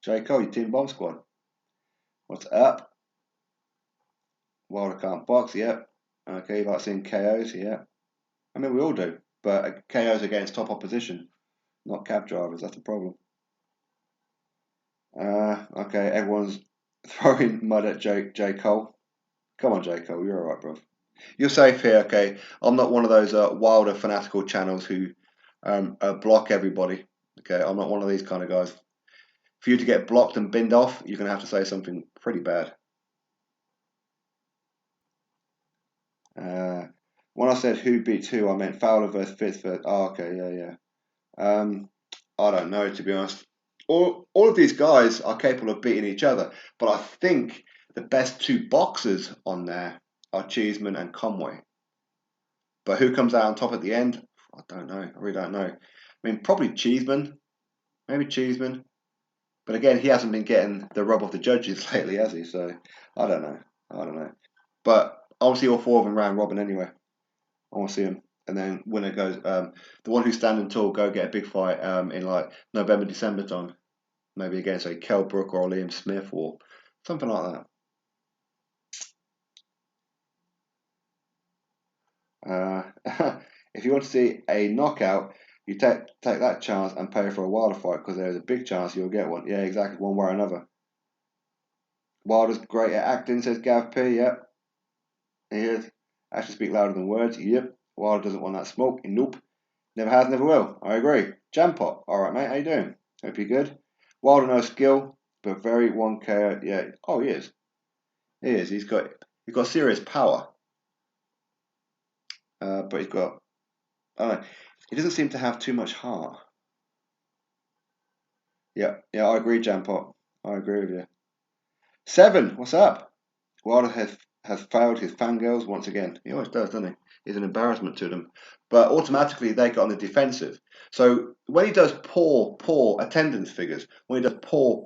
J. Cole, your team bomb squad. What's up? Wilder can't box, yep. Okay, you like seeing KOs, yeah. I mean, we all do, but KOs against top opposition, not cab drivers. That's the problem. Okay, everyone's throwing mud at J. Cole. Come on, J. Cole, you're alright, bro. You're safe here, okay? I'm not one of those Wilder fanatical channels who block everybody. Okay, I'm not one of these kind of guys. For you to get blocked and binned off, you're going to have to say something pretty bad. When I said who beats who, I meant Fowler versus Fitz. Oh, okay, yeah. I don't know, to be honest. All of these guys are capable of beating each other, but I think the best 2 boxers on there are Cheeseman and Conway. But who comes out on top at the end? I don't know. I really don't know. I mean, probably Cheeseman. Maybe Cheeseman. But again, he hasn't been getting the rub of the judges lately, has he? So I don't know. But obviously, all 4 of them round robin anyway. I want to see them. And then winner goes. The one who's standing tall go get a big fight in like November, December time. Maybe against say Kell Brook or Liam Smith or something like that. If you want to see a knockout, you take that chance and pay for a Wilder fight because there's a big chance you'll get one. Yeah, exactly, one way or another. Wilder's great at acting, says Gav P. Yep, he is. Actions speak louder than words. Yep. Wilder doesn't want that smoke. Nope. Never has, never will. I agree. Jampot. All right, mate. How you doing? Hope you're good. Wilder no skill, but very 1K. Yeah. Oh, he is. He is. He's got serious power. But he's got. I don't know. He doesn't seem to have too much heart. Yeah. I agree, Jampot. I agree with you. 7. What's up? Wilder has failed his fangirls once again. He always does, doesn't he? He's an embarrassment to them. But automatically they get on the defensive. So when he does poor attendance figures, when he does poor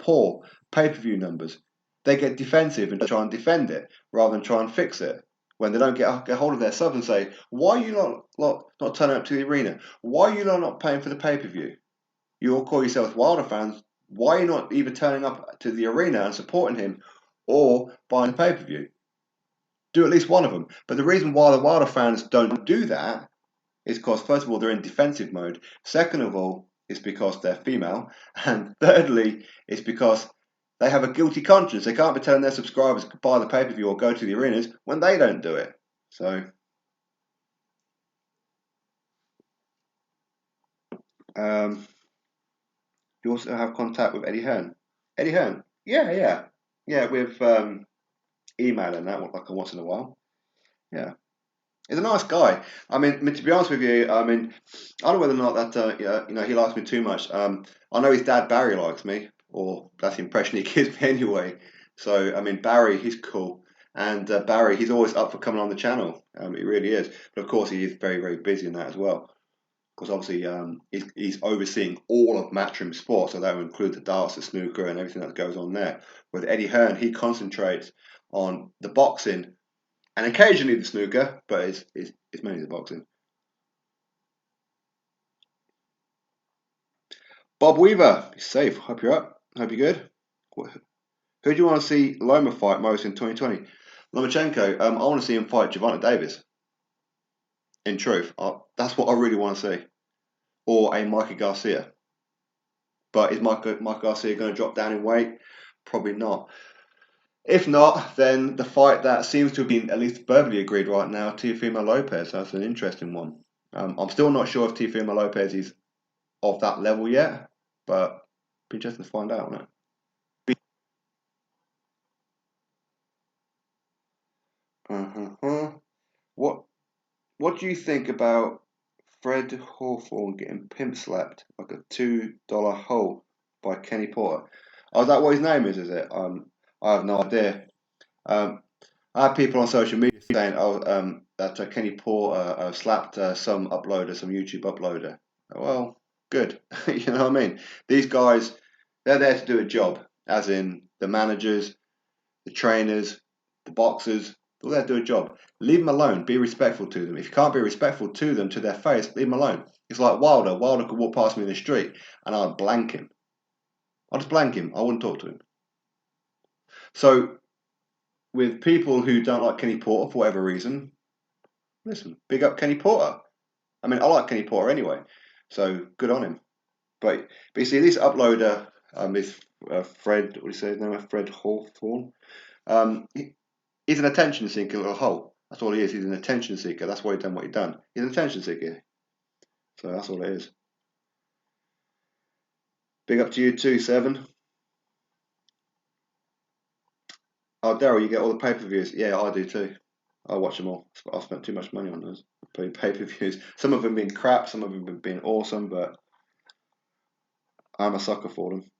pay-per-view numbers, they get defensive and try and defend it rather than try and fix it. When they don't get hold of their subs and say, why are you not turning up to the arena? Why are you not paying for the pay-per-view? You all call yourselves Wilder fans. why are you not either turning up to the arena and supporting him or buying a pay-per-view? Do at least one of them. But the reason why the Wilder fans don't do that is because, first of all, they're in defensive mode. Second of all, it's because they're female. And thirdly, it's because they have a guilty conscience. They can't be telling their subscribers to buy the pay-per-view or go to the arenas when they don't do it. So, you also have contact with Eddie Hearn. Eddie Hearn? Yeah. Yeah, with email and that, like once in a while. Yeah. He's a nice guy. I mean, to be honest with you, I mean, I don't know whether or not that he likes me too much. I know his dad Barry likes me, or that's the impression he gives me anyway. So I mean, Barry, he's cool, and Barry, he's always up for coming on the channel. He really is. But of course, he is very, very busy in that as well. Because obviously, he's overseeing all of Matchroom Sports, so that will include the darts, the snooker, and everything that goes on there. With Eddie Hearn, he concentrates on the boxing and occasionally the snooker, but it's mainly the boxing. Bob Weaver, be safe. Hope you're up. Hope you're good. Who do you want to see Loma fight most in 2020? Lomachenko. I want to see him fight Gervonta Davis. In truth, that's what I really want to see. Or a Mikey Garcia. But is Mike Garcia going to drop down in weight? Probably not. If not, then the fight that seems to have been at least verbally agreed right now, Teofimo Lopez. That's an interesting one. I'm still not sure if Teofimo Lopez is of that level yet, but be interesting to find out, won't it? What do you think about Fred Hawthorne getting pimp slapped like a $2 hole by Kenny Porter? Oh, is that what his name is it? I have no idea. I have people on social media saying, that Kenny Porter slapped some uploader, some YouTube uploader. Well, good. You know what I mean? These guys, they're there to do a job, as in the managers, the trainers, the boxers. They're there to do a job. Leave them alone. Be respectful to them. If you can't be respectful to them, to their face, leave them alone. It's like Wilder. Wilder could walk past me in the street and I'd blank him. I'd just blank him. I wouldn't talk to him. So, with people who don't like Kenny Porter for whatever reason, listen, big up Kenny Porter. I mean, I like Kenny Porter anyway, so good on him. But you see, this uploader, this Fred, what do you say his name? Fred Hawthorne. He's an attention seeker, little hole. That's all he is. He's an attention seeker. That's why he's done what he's done. He's an attention seeker. So that's all it is. Big up to you too, Seven. Oh, Daryl, you get all the pay-per-views. Yeah, I do too. I watch them all. I've spent too much money on those pay-per-views. Some of them been crap, some of them have been awesome, but I'm a sucker for them.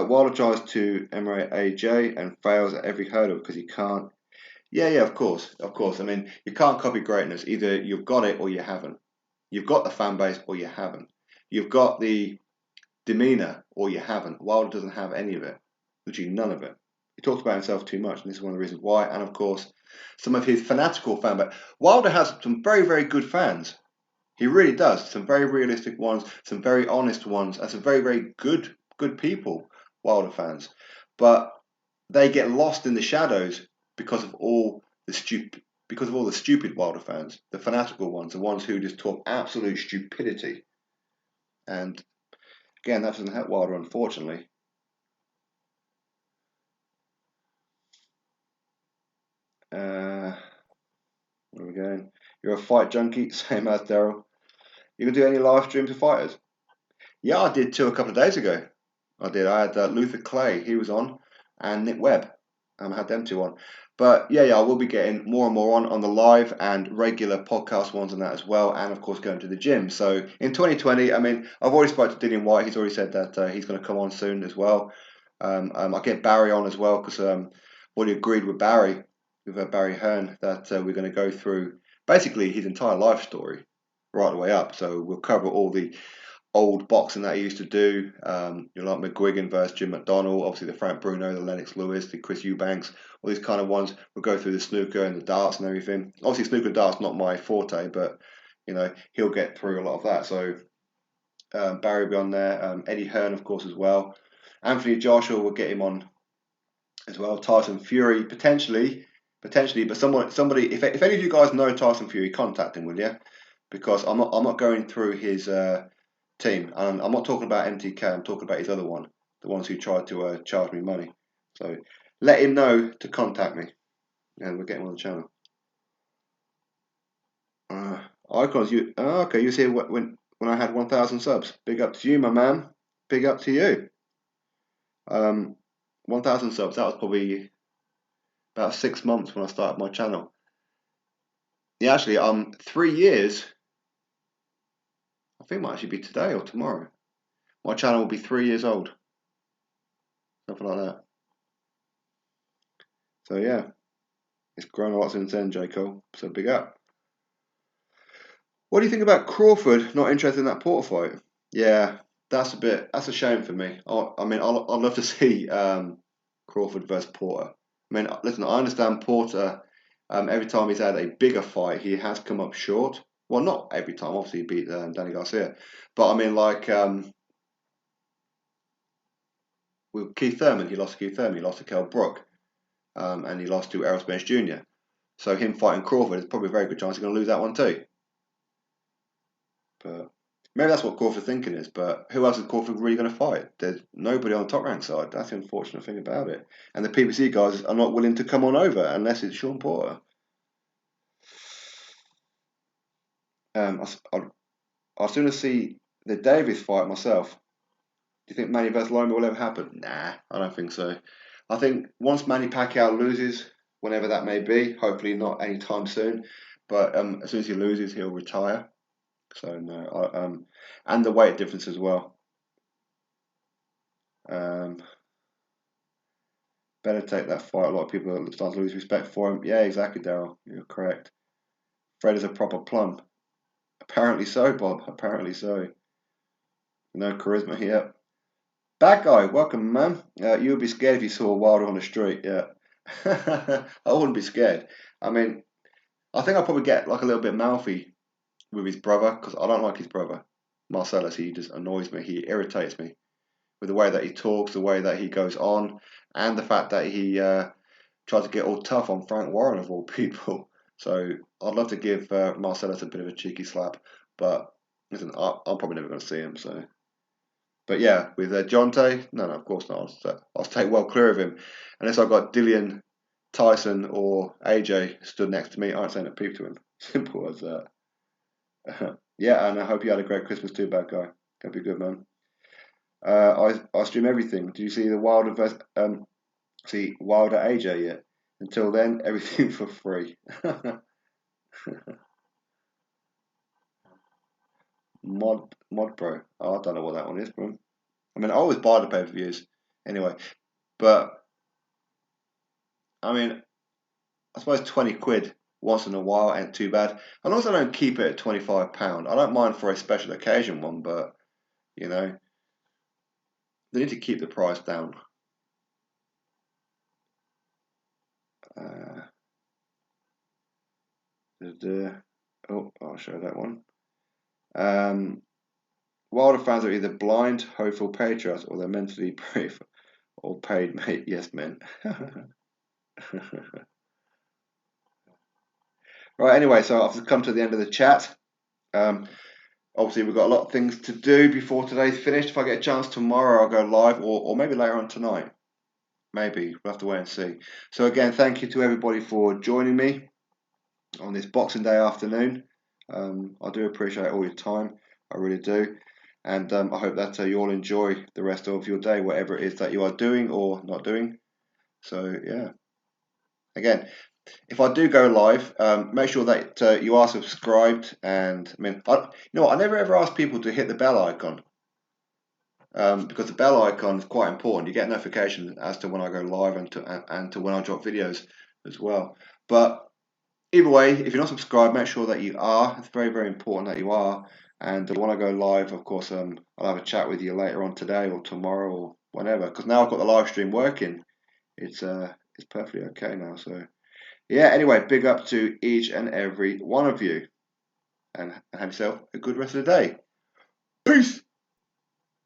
Wilder tries to emulate AJ and fails at every hurdle because he can't. Yeah, of course. I mean, you can't copy greatness. Either you've got it or you haven't. You've got the fan base or you haven't. You've got the demeanor or you haven't. Wilder doesn't have any of it. Literally none of it. He talks about himself too much, and this is one of the reasons why. And of course, some of his fanatical fan base. Wilder has some very, very good fans. He really does. Some very realistic ones, some very honest ones, and some very, very good people, Wilder fans. But they get lost in the shadows because of all the stupid Wilder fans, the fanatical ones, the ones who just talk absolute stupidity. And again, that doesn't help Wilder, unfortunately. Where are we going? You're a fight junkie, same as Daryl. You can do any live streams of fighters? Yeah, I did two a couple of days ago. I did. I had Luther Clay, he was on, and Nick Webb. I had them two on. But yeah, I will be getting more and more on the live and regular podcast ones and that as well, and of course going to the gym. So in 2020, I mean, I've already spoken to Dillian White. He's already said that he's going to come on soon as well. I'll get Barry on as well because already agreed with Barry Hearn, that we're going to go through basically his entire life story right the way up. So we'll cover all the old boxing that he used to do, like McGuigan versus Jim McDonnell, obviously the Frank Bruno, the Lennox Lewis, the Chris Eubanks, all these kind of ones. We'll go through the snooker and the darts and everything. Obviously, snooker and darts not my forte, but he'll get through a lot of that. So Barry will be on there, Eddie Hearn, of course, as well. Anthony Joshua will get him on as well. Tyson Fury potentially, but somebody. If any of you guys know Tyson Fury, contact him, will you? Because I'm not going through his team, and I'm not talking about MTK. I'm talking about his other one, the ones who tried to charge me money. So let him know to contact me, and we'll get him on the channel. Icons, okay? You was here when I had 1,000 subs. Big up to you, my man. Big up to you. 1,000 subs. That was probably about 6 months when I started my channel. Yeah, actually, 3 years. I think it might actually be today or tomorrow. My channel will be 3 years old. Something like that. So yeah, it's grown a lot since then, J. Cole. So big up. What do you think about Crawford not interested in that Porter fight? Yeah, that's a shame for me. I mean, I'd love to see Crawford versus Porter. I mean, listen, I understand Porter. Every time he's had a bigger fight, he has come up short. Well, not every time. Obviously, he beat Danny Garcia, but I mean, like with Keith Thurman, he lost to Keith Thurman. He lost to Kell Brook, and he lost to Errol Spence Jr. So him fighting Crawford is probably a very good chance he's going to lose that one too. But maybe that's what Crawford's thinking is. But who else is Crawford really going to fight? There's nobody on the top rank side. That's the unfortunate thing about it. And the PBC guys are not willing to come on over unless it's Sean Porter. I'll sooner see the Davis fight myself. Do you think Manny versus Loma will ever happen? Nah, I don't think so. I think once Manny Pacquiao loses, whenever that may be, hopefully not anytime soon, but as soon as he loses, he'll retire. So no, and the weight difference as well. Better take that fight. A lot of people are starting to lose respect for him. Yeah, exactly, Daryl. You're correct. Fred is a proper plum. Apparently so, Bob. Apparently so. No charisma here. Bad guy, welcome, man. You would be scared if you saw Wilder on the street. Yeah, I wouldn't be scared. I mean, I think I'll probably get like a little bit mouthy with his brother because I don't like his brother, Marcellus. He just annoys me. He irritates me with the way that he talks, the way that he goes on, and the fact that he tried to get all tough on Frank Warren of all people. So I'd love to give Marcellus a bit of a cheeky slap, but listen, I'm probably never going to see him. So, but yeah, with Jonte, no, of course not. I'll stay well clear of him, unless I've got Dillian, Tyson, or AJ stood next to me. I ain't saying a peep to him. Simple as that. Yeah, and I hope you had a great Christmas too, bad guy. Hope you're good, man. I stream everything. Do you see the Wilder Wilder AJ yet? Until then, everything for free. Mod Pro. Oh, I don't know what that one is, bro. I mean, I always buy the pay-per-views anyway, but I mean, I suppose 20 quid once in a while ain't too bad. As long as I don't keep it at £25, I don't mind for a special occasion one, but you know, they need to keep the price down. Oh, I'll show that one. Wilder fans are either blind, hopeful patriots, or they're mentally brave or paid mate yes men. Right, anyway, so I've come to the end of the chat. Obviously, we've got a lot of things to do before today's finished. If I get a chance tomorrow, I'll go live, or maybe later on tonight. Maybe. We'll have to wait and see. So again, thank you to everybody for joining me on this Boxing Day afternoon. I do appreciate all your time. I really do. And I hope that you all enjoy the rest of your day, whatever it is that you are doing or not doing. So, yeah. Again, if I do go live, make sure that you are subscribed. And I mean, you know what? I never ever ask people to hit the bell icon because the bell icon is quite important. You get notifications as to when I go live and to when I drop videos as well. But either way, if you're not subscribed, make sure that you are. It's very, very important that you are. And when I go live, of course, I'll have a chat with you later on today or tomorrow or whenever. Because now I've got the live stream working, it's perfectly okay now. So yeah. Anyway, big up to each and every one of you, and have yourself a good rest of the day. Peace.